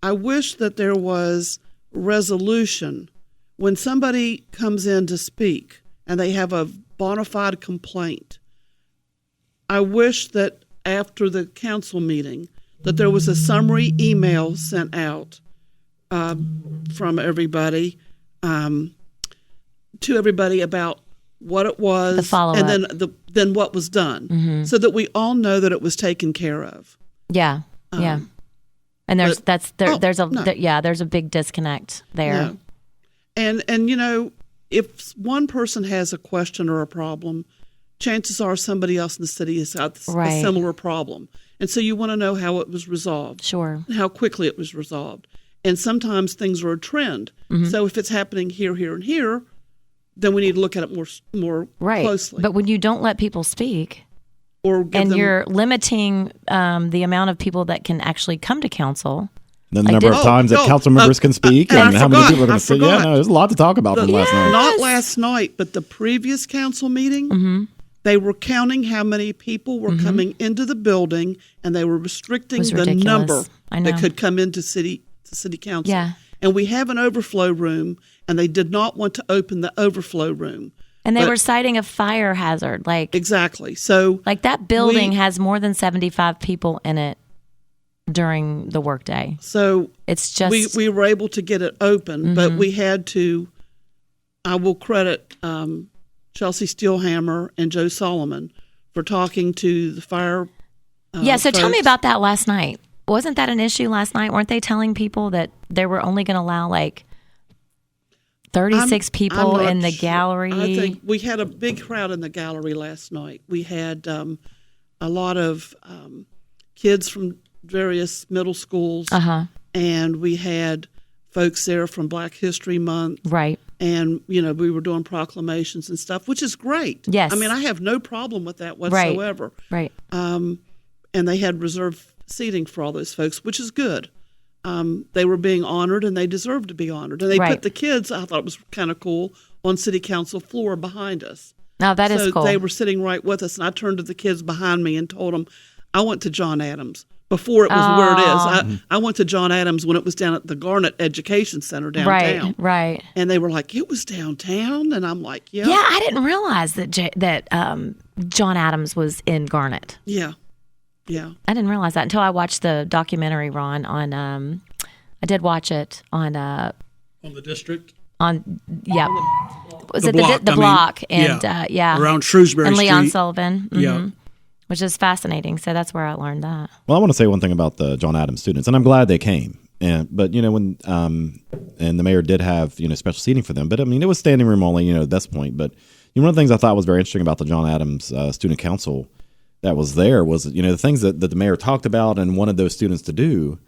I wish that there was resolution when somebody comes in to speak and they have a bona fide complaint. I wish that after the council meeting that there was a summary email sent out from everybody to everybody about what it was, the follow-up, and then what was done, so that we all know that it was taken care of. Yeah, yeah. And there's a big disconnect there. Yeah. And if one person has a question or a problem, chances are somebody else in the city has got a similar problem, and so you want to know how it was resolved, sure, and how quickly it was resolved. And sometimes things are a trend. So if it's happening here, and here, then we need to look at it more closely. But when you don't let people speak, and you're limiting the amount of people that can actually come to council. The number of times that council members can speak and how many people are going to say, there's a lot to talk about from last night. Not last night, but the previous council meeting, they were counting how many people were coming into the building, and they were restricting the number that could come into city council. Yeah. And we have an overflow room, and they did not want to open the overflow room. And they were citing a fire hazard. Exactly. So that building has more than 75 people in it during the workday. So it's just we were able to get it open, but we had to. I will credit Chelsea Steelhammer and Joe Solomon for talking to the fire. So tell me about that last night. Wasn't that an issue last night? Weren't they telling people that they were only going to allow 36 people in the gallery? I think we had a big crowd in the gallery last night. We had a lot of kids from various middle schools, and we had folks there from Black History Month. Right. And, we were doing proclamations and stuff, which is great. Yes. I mean, I have no problem with that whatsoever. Right. And they had reserved seating for all those folks, which is good. They were being honored, and they deserved to be honored. And they put the kids, I thought it was kind of cool, on city council floor behind us. Now, that is cool. So they were sitting right with us, and I turned to the kids behind me and told them, I went to John Adams before it was where it is. I went to John Adams when it was down at the Garnet Education Center downtown. Right. And they were like, it was downtown? And I'm like, yeah. Yeah, I didn't realize that John Adams was in Garnet. Yeah. Yeah. I didn't realize that until I watched the documentary, Ron, on I did watch it on the district. Was the it block, the block? And around Shrewsbury and Leon Street. Sullivan. Yeah. Which is fascinating. So that's where I learned that. Well, I want to say one thing about the John Adams students, and I'm glad they came. But when and the mayor did have special seating for them, but I mean it was standing room only at this point. But one of the things I thought was very interesting about the John Adams Student Council that was there was the things that the mayor talked about and wanted those students to do.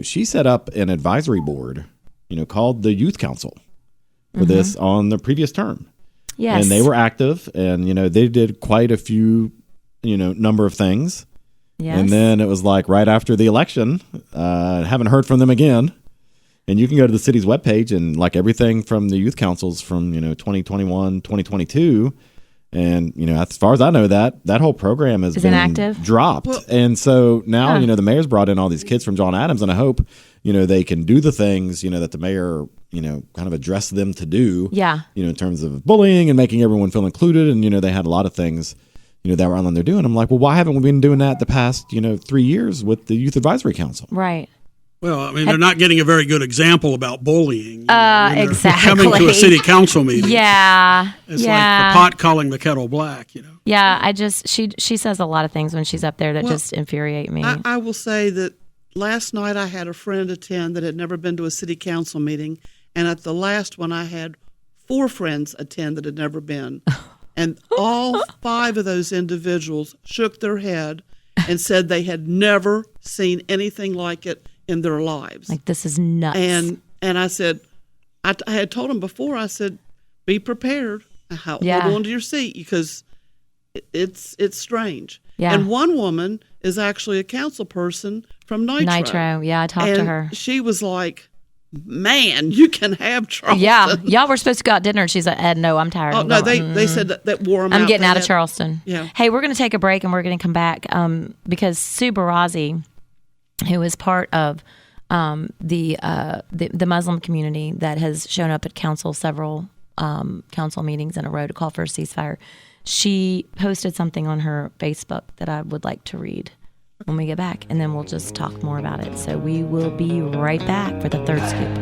She set up an advisory board called the Youth Council for this on the previous term. Yes, and they were active, and they did quite a few number of things. Yes. And then it was right after the election, haven't heard from them again. And you can go to the city's webpage and everything from the youth councils from 2021, 2022. And as far as I know, that whole program has been inactive? Dropped. Well, and so now the mayor's brought in all these kids from John Adams, and I hope they can do the things that the mayor kind of addressed them to do. Yeah. In terms of bullying and making everyone feel included, and they had a lot of things that were on there doing. I'm like, well, why haven't we been doing that the past 3 years with the Youth Advisory Council? Right. Well, I mean, they're not getting a very good example about bullying. Exactly. Coming to a city council meeting. Yeah. It's like the pot calling the kettle black, Yeah, she says a lot of things when she's up there that just infuriate me. I will say that last night I had a friend attend that had never been to a city council meeting, and at the last one I had 4 friends attend that had never been. And all 5 of those individuals shook their head and said they had never seen anything like it in their lives. Like, this is nuts. And I said, I had told them before, I said, be prepared. Hold on to your seat because it's strange. Yeah. And one woman is actually a council person from Nitro. Yeah, I talked to her. She was like, man, you can have Charleston. Yeah, y'all were supposed to go out to dinner, and she's like, Ed, no, I'm tired. Oh, no, they said that wore them out. I'm getting out of Charleston. Yeah. Hey, we're going to take a break, and we're going to come back because Sue Barazi, who is part of the Muslim community that has shown up at council several council meetings in a row to call for a ceasefire, she posted something on her Facebook that I would like to read when we get back, and then we'll just talk more about it. So we will be right back for the third scoop.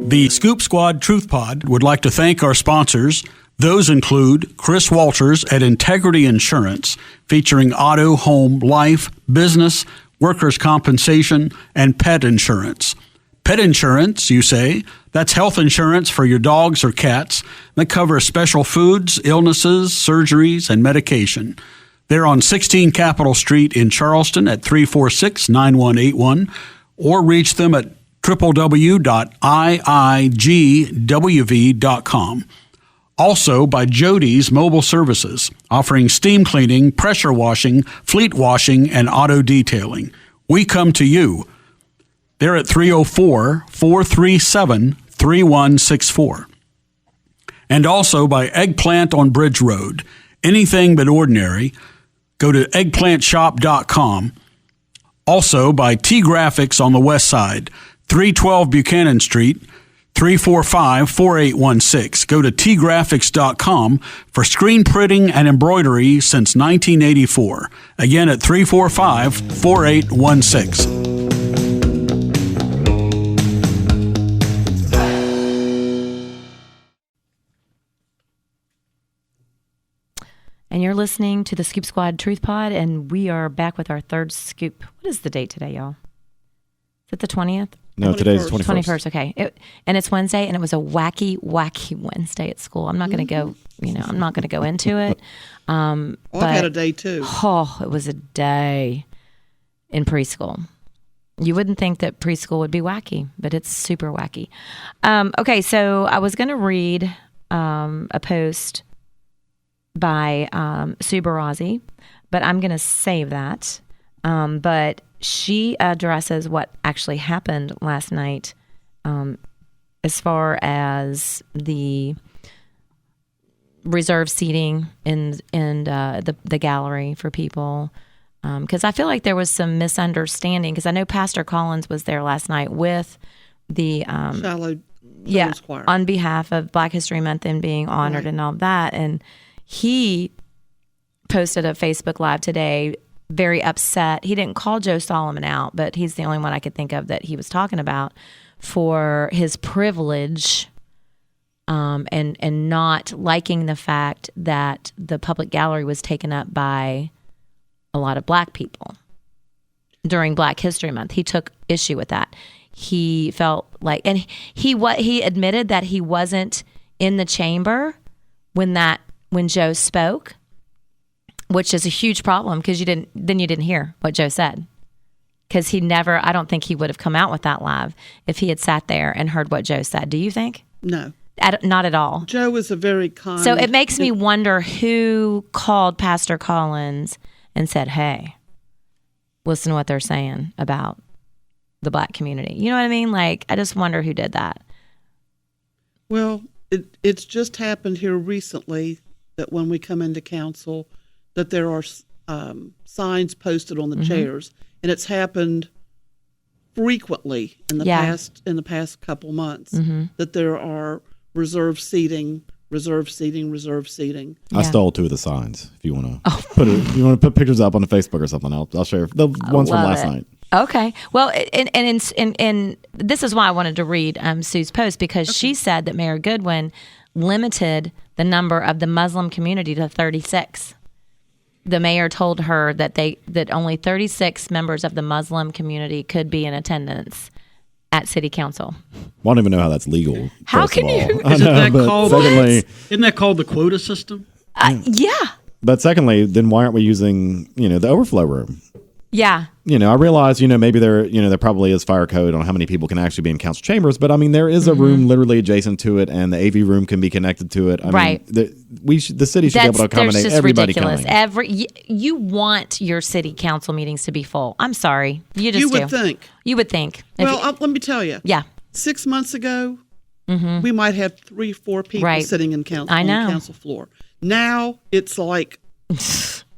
The Scoop Squad Truth Pod would like to thank our sponsors. Those include Chris Walters at Integrity Insurance, featuring auto, home, life, business, workers' compensation, and pet insurance. Pet insurance, you say? That's health insurance for your dogs or cats that covers special foods, illnesses, surgeries, and medication. They're on 16 Capitol Street in Charleston at 346-9181, or reach them at www.iigwv.com. Also by Jody's Mobile Services, offering steam cleaning, pressure washing, fleet washing, and auto detailing. We come to you. They're at 304-437-3164. And also by Eggplant on Bridge Road. Anything but ordinary. Go to eggplantshop.com. Also by T Graphics on the west side, 312 Buchanan Street, 345-4816. Go to tgraphics.com for screen printing and embroidery since 1984. Again at 345-4816. And you're listening to the Scoop Squad Truth Pod, and we are back with our third scoop. What is the date today, y'all? Is it the 20th? No, today's the 21st. 21st, okay. And it's Wednesday, and it was a wacky Wednesday at school. I'm not going to go, I'm not going to go into it. I had a day too. Oh, it was a day in preschool. You wouldn't think that preschool would be wacky, but it's super wacky. Okay, so I was going to read a post by Sue Barazi, but I'm going to save that. But she addresses what actually happened last night as far as the reserved seating in the gallery for people. Because I feel like there was some misunderstanding, because I know Pastor Collins was there last night with the Choir. On behalf of Black History Month and being honored and all that. And he posted a Facebook Live today, very upset. He didn't call Joe Solomon out, but he's the only one I could think of that he was talking about for his privilege and not liking the fact that the public gallery was taken up by a lot of Black people during Black History Month. He took issue with that. He felt like, and he admitted that he wasn't in the chamber when Joe spoke, which is a huge problem because you didn't hear what Joe said. Because I don't think he would have come out with that live if he had sat there and heard what Joe said. Do you think? No. Not at all. Joe was a very kind. So it makes me wonder who called Pastor Collins and said, hey, listen to what they're saying about the Black community. You know what I mean? Like, I just wonder who did that. Well, it's just happened here recently that when we come into council, that there are signs posted on the chairs, and it's happened frequently in the past couple months that there are reserved seating reserve seating, reserve seating. I stole 2 of the signs. If you want to put pictures up on the Facebook or something, I'll share the ones from last night. Okay. Well, and this is why I wanted to read Sue's post, because she said that Mayor Goodwin limited the number of the Muslim community to 36. The mayor told her that only 36 members of the Muslim community could be in attendance at City Council. I don't even know how that's legal. How can you? Isn't that called the quota system? Yeah. But secondly, then why aren't we using the overflow room? Yeah. I realize, maybe there probably is fire code on how many people can actually be in council chambers, but I mean, there is a room literally adjacent to it, and the AV room can be connected to it. I mean, the city should be able to accommodate everybody ridiculous. coming. You want your city council meetings to be full. I'm sorry. You would think. You would think. Well, let me tell you. Yeah. 6 months ago, we might have 3-4 people sitting in council on the council floor. Now it's like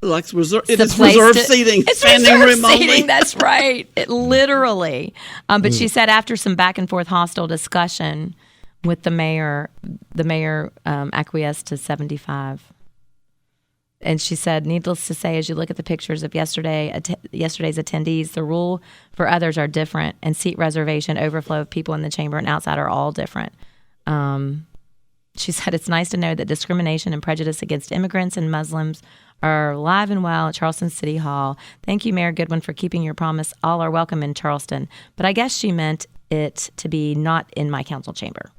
reserve seating, it's standing reserve room seating, only. That's right. It literally. But she said after some back and forth hostile discussion with the mayor acquiesced to 75. And she said, needless to say, as you look at the pictures of yesterday's attendees, the rule for others are different, and seat reservation, overflow of people in the chamber and outside are all different. She said, it's nice to know that discrimination and prejudice against immigrants and Muslims are alive and well at Charleston City Hall. Thank you, Mayor Goodwin, for keeping your promise. All are welcome in Charleston. But I guess she meant it to be not in my council chamber.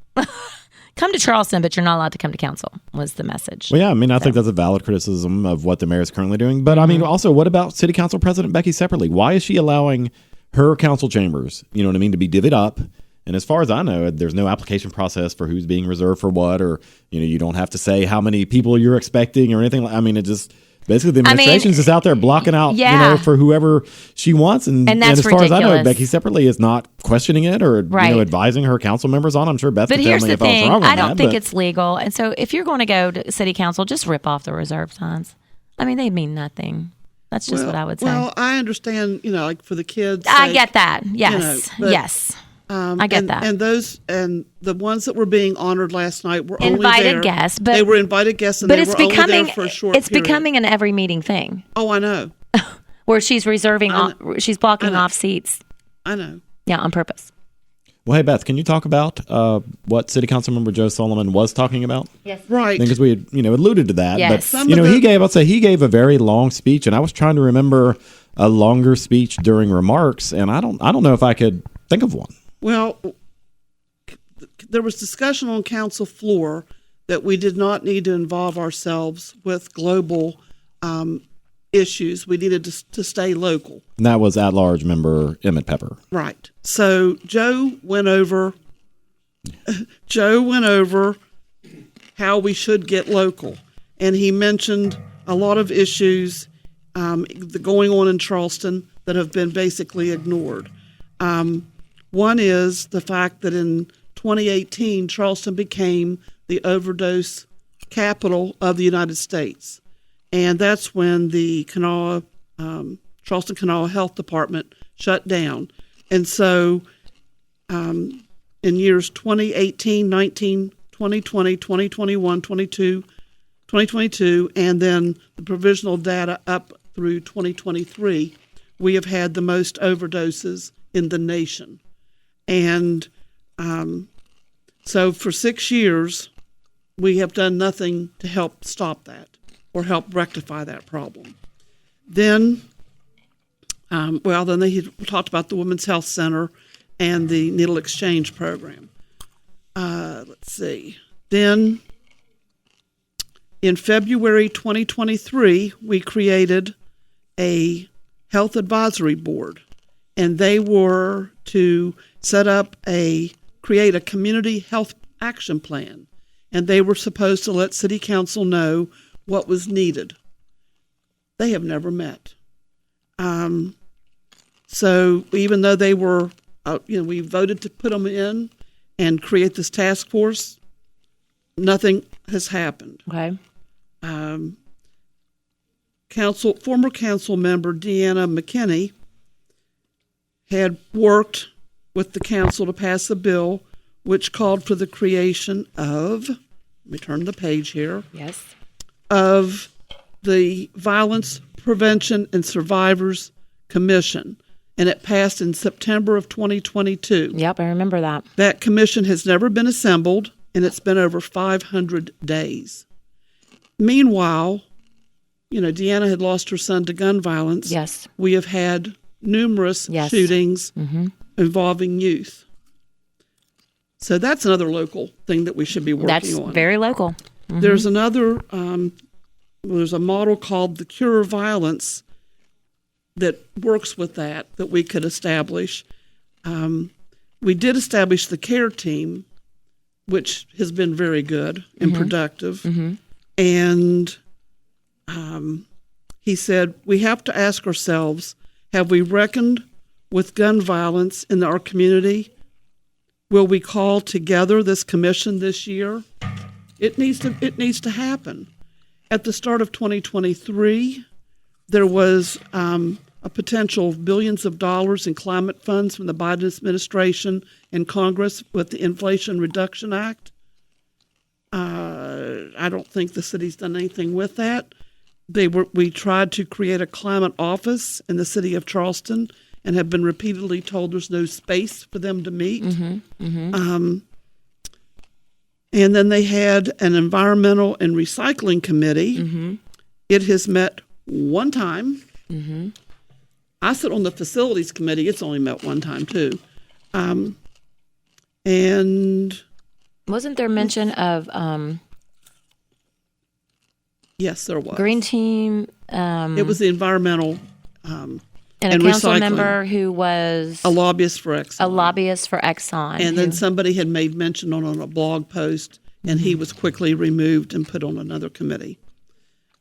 Come to Charleston, but you're not allowed to come to council, was the message. Well, yeah, I mean, I think that's a valid criticism of what the mayor is currently doing. But I mean, also, what about City Council President Becky Sepperly? Why is she allowing her council chambers, to be divvied up? And as far as I know, there's no application process for who's being reserved for what, or, you don't have to say how many people you're expecting or anything. I mean, it just basically the administration's just out there blocking out, for whoever she wants. And that's as far ridiculous. as I know, Becky Sepperly is not questioning it or, advising her council members on. I'm sure Beth But can tell here's me the if I was thing. wrong on that. I don't think it's legal. And so if you're going to go to city council, just rip off the reserve signs. I mean, they mean nothing. That's just what I would say. Well, I understand, like for the kids. I get that. Yes. Yes. I get that. And the ones that were being honored last night were invited only there. Guests, but they were invited guests, and but they it's were becoming only there for a short it's period. becoming an every meeting thing. Oh, I know. Where she's reserving, she's blocking off seats. I know. Yeah, on purpose. Well, hey, Beth, can you talk about what City Council Member Joe Solomon was talking about? Yes. Right. Because we had, alluded to that. Yes. But, he gave a very long speech, and I was trying to remember a longer speech during remarks, and I don't know if I could think of one. Well, there was discussion on council floor that we did not need to involve ourselves with global issues. We needed to stay local. And that was at-large member Emmett Pepper. Right. So Joe went over how we should get local, and he mentioned a lot of issues going on in Charleston that have been basically ignored. One is the fact that in 2018, Charleston became the overdose capital of the United States. And that's when the Charleston Kanawha Health Department shut down. And so in years 2018, 19, 2020, 2021, 2022, and then the provisional data up through 2023, we have had the most overdoses in the nation. And so for 6 years, we have done nothing to help stop that or help rectify that problem. Then, then they talked about the Women's Health Center and the needle exchange program. Let's see. Then, in February 2023, we created a health advisory board, and they were to create a community health action plan, and they were supposed to let City Council know what was needed. They have never met. So even though they were, we voted to put them in and create this task force, nothing has happened. Okay. Former council member Deanna McKinney had worked with the council to pass a bill which called for the creation of let me turn the page here, Yes. of the Violence Prevention and Survivors Commission, and it passed in September of 2022. Yep, I remember that. That commission has never been assembled, and it's been over 500 days. Meanwhile, Deanna had lost her son to gun violence. Yes. We have had numerous shootings involving youth. So that's another local thing that we should be working on. That's very local. There's another, there's a model called the Cure Violence that works with that we could establish. We did establish the CARE team, which has been very good and productive. And he said, we have to ask ourselves, have we reckoned with gun violence in our community? Will we call together this commission this year? It needs to happen. At the start of 2023, there was a potential of billions of dollars in climate funds from the Biden administration and Congress with the Inflation Reduction Act. I don't think the city's done anything with that. We tried to create a climate office in the city of Charleston and have been repeatedly told there's no space for them to meet. And then they had an environmental and recycling committee. It has met one time. I sit on the facilities committee. It's only met one time, too. And wasn't there mention of yes, there was. Green Team? It was the environmental and a council recycling. member who was A lobbyist for Exxon. a lobbyist for Exxon. And then somebody had made mention on a blog post, and he was quickly removed and put on another committee.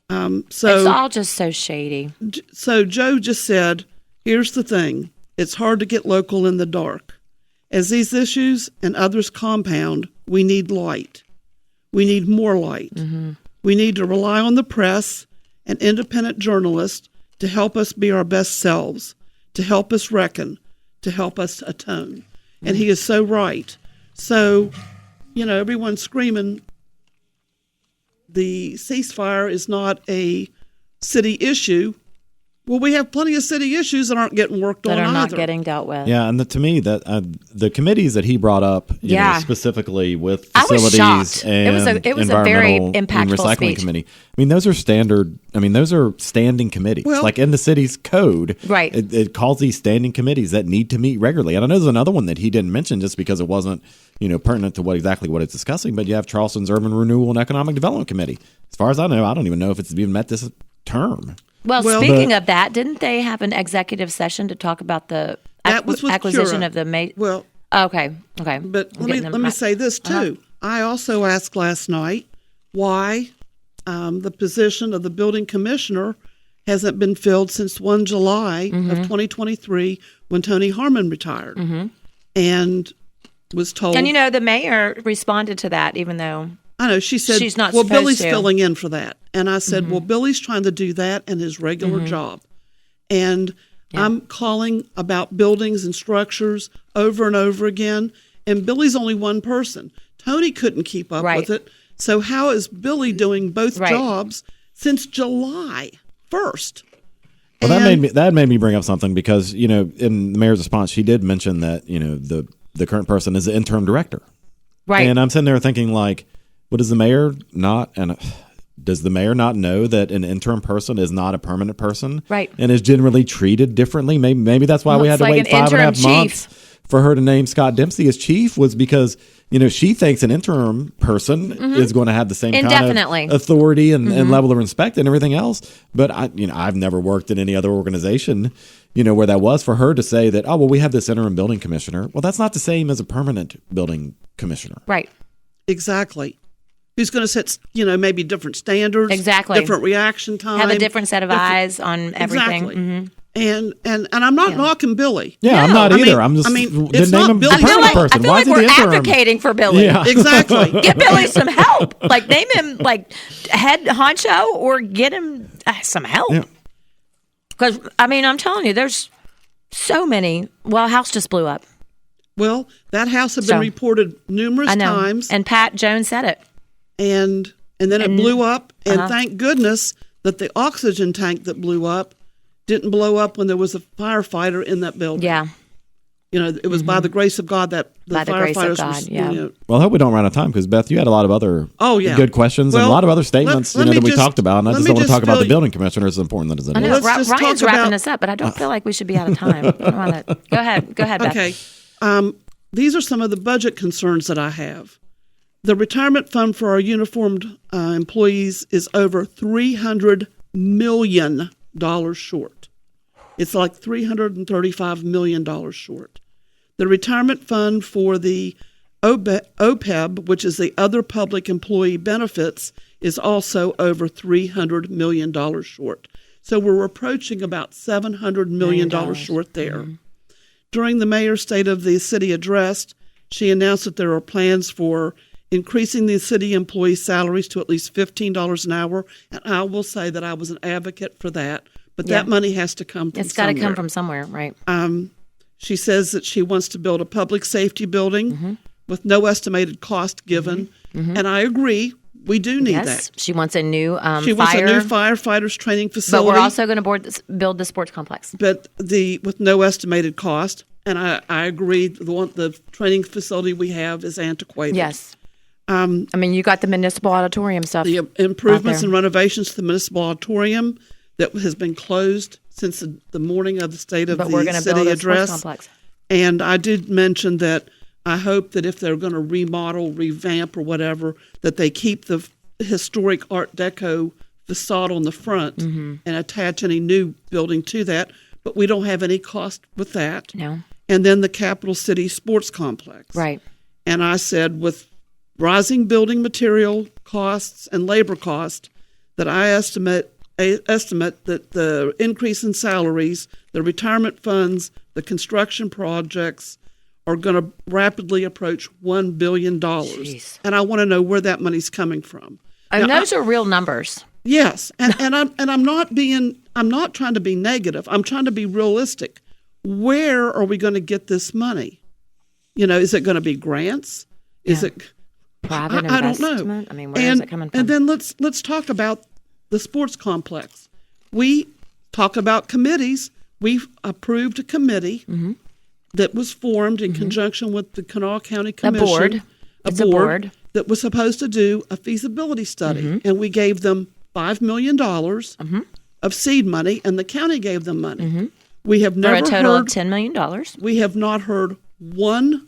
It's all just so shady. So Joe just said, here's the thing. It's hard to get local in the dark. As these issues and others compound, we need light. We need more light. We need to rely on the press and independent journalists to help us be our best selves, to help us reckon, to help us atone. And he is so right. So, everyone's screaming the ceasefire is not a city issue. Well, we have plenty of city issues that aren't getting worked on That are not either. getting dealt with. Yeah, and to me, that the committees that he brought up, you know, specifically with facilities I was shocked. and It was a very environmental and impactful recycling speech. committee. I mean, those are standard. I mean, those are standing committees. Well- like in the city's code, Right. It calls these standing committees that need to meet regularly. And I know there's another one that he didn't mention just because it wasn't, pertinent to what it's discussing. But you have Charleston's Urban Renewal and Economic Development Committee. As far as I know, I don't even know if it's even met this term. Well, Well, speaking of that, didn't they have an executive session to talk about the That was with acquisition Cura. of the Well, Okay. but I'm let getting me them- say this too. I also asked last night why the position of the building commissioner hasn't been filled since 1 July of 2023 when Tony Harmon retired, and was told. And the mayor responded to that, even though I know she said, she's not well, supposed Billy's to. filling in for that. And I said, well, Billy's trying to do that in his regular job. And I'm calling about buildings and structures over and over again. And Billy's only one person. Tony couldn't keep up Right. with it. So how is Billy doing both Right. jobs since July 1st? Well, And- that made me bring up something because in the mayor's response, she did mention that the current person is the interim director, right. and I'm sitting there thinking like, what does the mayor not and does the mayor not know that an interim person is not a permanent person, Right. and is generally treated differently? Maybe that's why we had It's to like wait an 5.5 interim months for her to name Scott Dempsey as chief, was because she thinks an interim person is going to have the same Indefinitely. kind of authority and level of respect and everything else. But I've never worked in any other organization, where that was for her to say that, oh, well, we have this interim building commissioner. Well, that's not the same as a permanent building commissioner. Right. Exactly. Who's going to set, maybe different standards, Exactly. different reaction time, Have a different set of eyes on everything. Exactly. And I'm not knocking Billy. Yeah, No. I'm not I mean- either. I'm just I mean, didn't it's name not him the Billy. I feel permanent like, person. I feel Why like is he we're the interim? advocating for Billy. Yeah. Exactly. Get Billy some help. Like name him like head honcho or get him some help. Yeah. Because I'm telling you, there's so many. Well, house just blew up. Well, that house had been So, reported numerous I know. times, And Pat Jones said it. and then it blew up. And thank goodness that the oxygen tank that blew up didn't blow up when there was a firefighter in that building. Yeah. It was by the grace of God that the By the grace of firefighters God, were. yeah. Well, I hope we don't run out of time because, Beth, you had a lot of other good questions and a Well, lot of other statements let me that we just- talked about. And I let just me don't want to just talk about fill the you- building commissioner as important as it I know. is. Let's just Ryan's talk wrapping about- us up, but I don't feel like we should be out of time. I don't wanna- Go ahead. Go ahead, Beth. Okay. These are some of the budget concerns that I have. The retirement fund for our uniformed employees is over $300 million short. It's like $335 million short. The retirement fund for the OPEB, which is the other public employee benefits, is also over $300 million short. So we're approaching about $700 million short there. Mm-hmm. During the mayor's State of the City address, she announced that there are plans for increasing the city employees' salaries to at least $15 an hour. And I will say that I was an advocate for that, but that money has to come from It's got to come from somewhere, right? She says that she wants to build a public safety building with no estimated cost given. And I agree. We do need that. She wants a new She wants a new firefighters training facility. But we're also going to build the sports complex. But with no estimated cost. And I agree. The training facility we have is antiquated. Yes. I mean, you got the municipal auditorium stuff. The improvements and renovations to the municipal auditorium that has been closed since the morning of the State of the City address. Complex. And I did mention that I hope that if they're going to remodel, revamp, or whatever, that they keep the historic Art Deco facade on the front and attach any new building to that. But we don't have any cost with that. No. And then the Capital City Sports Complex. Right. And I said with rising building material costs and labor costs, that I estimate that the increase in salaries, the retirement funds, the construction projects are going to rapidly approach $1 billion. Jeez. And I want to know where that money's coming from. And Now, those are real numbers. Yes, and I'm not trying to be negative. I'm trying to be realistic. Where are we going to get this money? Is it going to be grants? Is it private I don't investment? know. I mean, where is it coming from? And then let's talk about the sports complex. We talk about committees. We've approved a committee that was formed in conjunction with the Kanawha County Commission. A board that was supposed to do a feasibility study, and we gave them $5 million of seed money, and the county gave them money. We have never for a total heard of $10 million. We have not heard one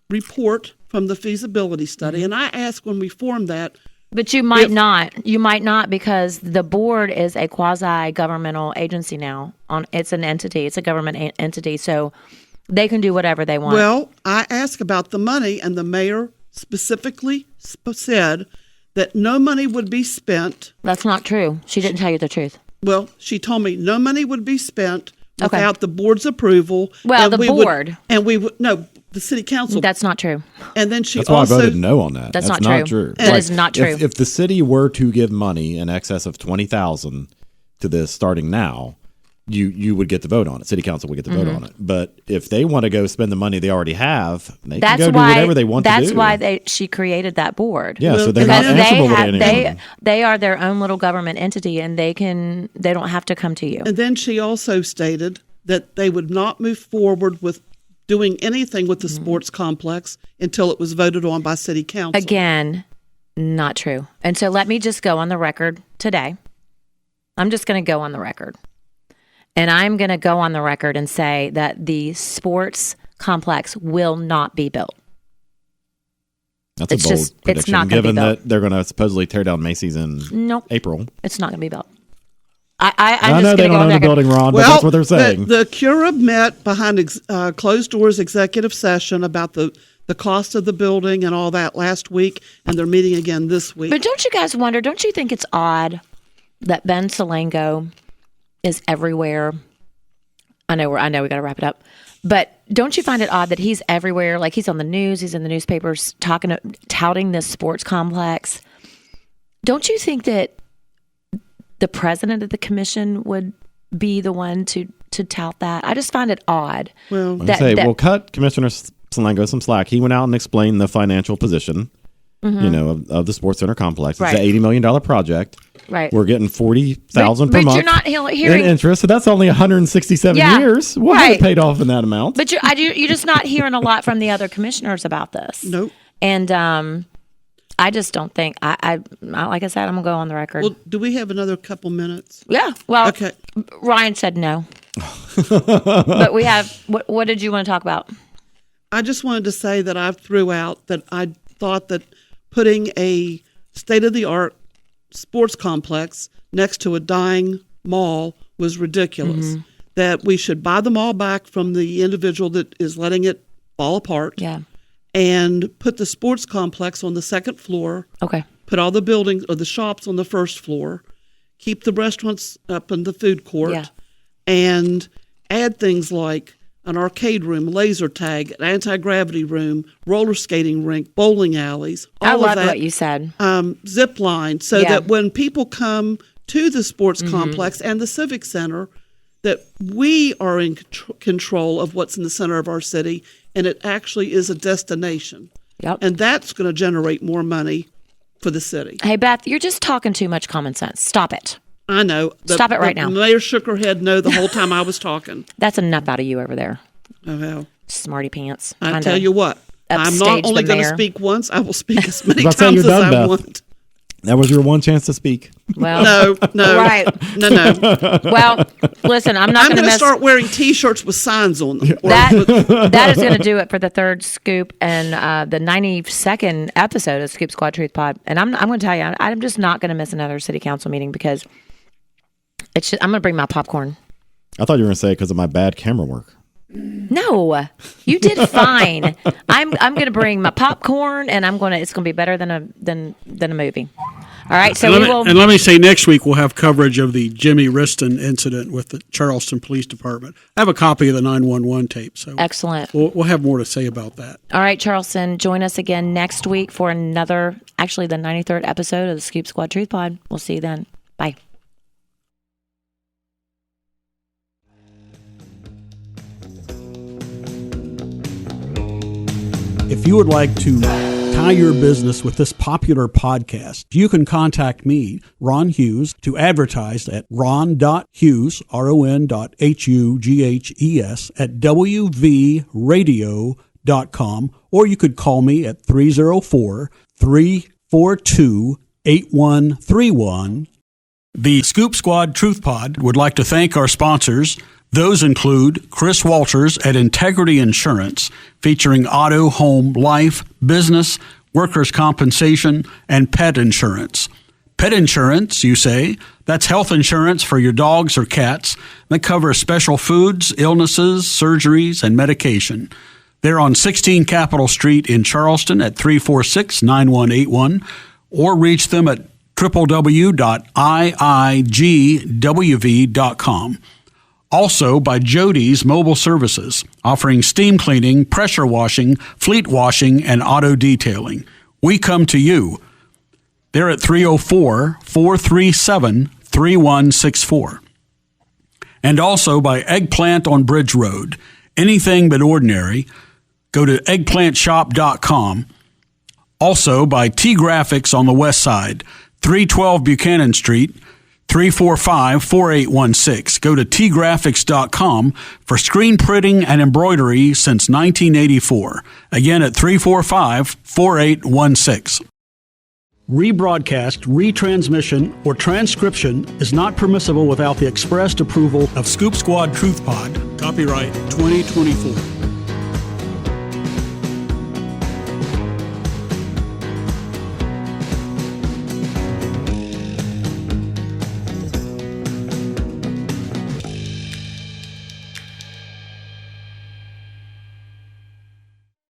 report from the feasibility study, and I asked when we formed that. But you might not. You might not because the board is a quasi-governmental agency now. It's an entity. It's a government entity, so they can do whatever they want. Well, I asked about the money, and the mayor specifically said that no money would be spent. That's not true. She didn't tell you the truth. Well, she told me no money would be spent without the board's approval. Well, the board. The city council. That's not true. And then That's why I voted no on that. That's not true. That is not true. If the city were to give money in excess of $20,000 to this starting now, you would get the vote on it. City council would get the vote on it. But if they want to go spend the money they already have, they can go do whatever they want to do. That's why she created that board. Yeah, so they're not answerable to anyone. They are their own little government entity, and they don't have to come to you. And then she also stated that they would not move forward with doing anything with the sports complex until it was voted on by city council. Again, not true. And so let me just go on the record today. I'm just going to go on the record. And I'm going to go on the record and say that the sports complex will not be built. That's a bold prediction, it's not going to be built. Given that they're going to supposedly tear down Macy's in April. It's not going to be built. I know they don't own the building, Ron, but that's what they're saying. The Cura met behind closed doors executive session about the cost of the building and all that last week, and they're meeting again this week. But don't you guys wonder, don't you think it's odd that Ben Salango is everywhere? I know we got to wrap it up. But don't you find it odd that he's everywhere? Like he's on the news, he's in the newspapers touting this sports complex. Don't you think that the president of the commission would be the one to tout that? I just find it odd. Well, we'll cut Commissioner Salango some slack. He went out and explained the financial position, of the Sports Center complex. It's Right. an $80 million project. Right. We're getting $40,000 per But month you're not hearing in interest. So that's only 167 years. We'll have it paid off in that amount. But you're just not hearing a lot from the other commissioners about this. Nope. And I just don't think I like I said, I'm gonna go on the record. Well, do we have another couple minutes? Yeah. Well, Okay. Ryan said no. But we have. What did you want to talk about? I just wanted to say that I threw out that I thought that putting a state-of-the-art sports complex next to a dying mall was ridiculous. Mm-hmm. That we should buy the mall back from the individual that is letting it fall apart. Yeah. And put the sports complex on the second floor. Okay. Put all the buildings or the shops on the first floor. Keep the restaurants up in the food court. Yeah. And add things like an arcade room, laser tag, an anti-gravity room, roller skating rink, bowling alleys. I all love of that, what you said. Zip line, so that when people come to the sports complex and the civic center, that we are in control of what's in the center of our city, and it actually is a destination. Yep. And that's going to generate more money for the city. Hey, Beth, you're just talking too much common sense. Stop it. I know. Stop it right now. The mayor shook her head no the whole time I was talking. That's enough out of you over there. Oh, well. Smarty pants. I tell you what, I'm not only going to speak once, I will speak as many That's times how as you're done, I Beth. want. That was your one chance to speak. Well, No. Right. No. Well, listen, I'm not I'm going to going to miss. start wearing T-shirts with signs on them. That is going to do it for the third scoop and the 92nd episode of Scoop Squad Truth Pod. And I'm going to tell you, I'm just not going to miss another city council meeting because I'm going to bring my popcorn. I thought you were going to say because of my bad camera work. No, you did fine. I'm going to bring my popcorn, and it's going to be better than a movie. All right, so And let me say, next week we'll have coverage of the Jimmy Riston incident with the Charleston Police Department. I have a copy of the 911 tape, so excellent. We'll have more to say about that. All right, Charleston, join us again next week for the 93rd episode of the Scoop Squad Truth Pod. We'll see you then. Bye. If you would like to tie your business with this popular podcast, you can contact me, Ron Hughes, to advertise at ron.hughes, ron.hughes, at wvradio.com, or you could call me at 304-342-8131. The Scoop Squad Truth Pod would like to thank our sponsors. Those include Chris Walters at Integrity Insurance, featuring auto, home, life, business, workers' compensation, and pet insurance. Pet insurance, you say? That's health insurance for your dogs or cats that covers special foods, illnesses, surgeries, and medication. They're on 16 Capitol Street in Charleston at 346-9181, or reach them at www.iigwv.com. Also by Jody's Mobile Services, offering steam cleaning, pressure washing, fleet washing, and auto detailing. We come to you. They're at 304-437-3164. And also by Eggplant on Bridge Road. Anything but ordinary. Go to eggplantshop.com. Also by T-Graphics on the west side, 312 Buchanan Street, 345-4816. Go to tgraphics.com for screen printing and embroidery since 1984. Again at 345-4816. Rebroadcast, retransmission, or transcription is not permissible without the expressed approval of Scoop Squad Truth Pod. Copyright 2024.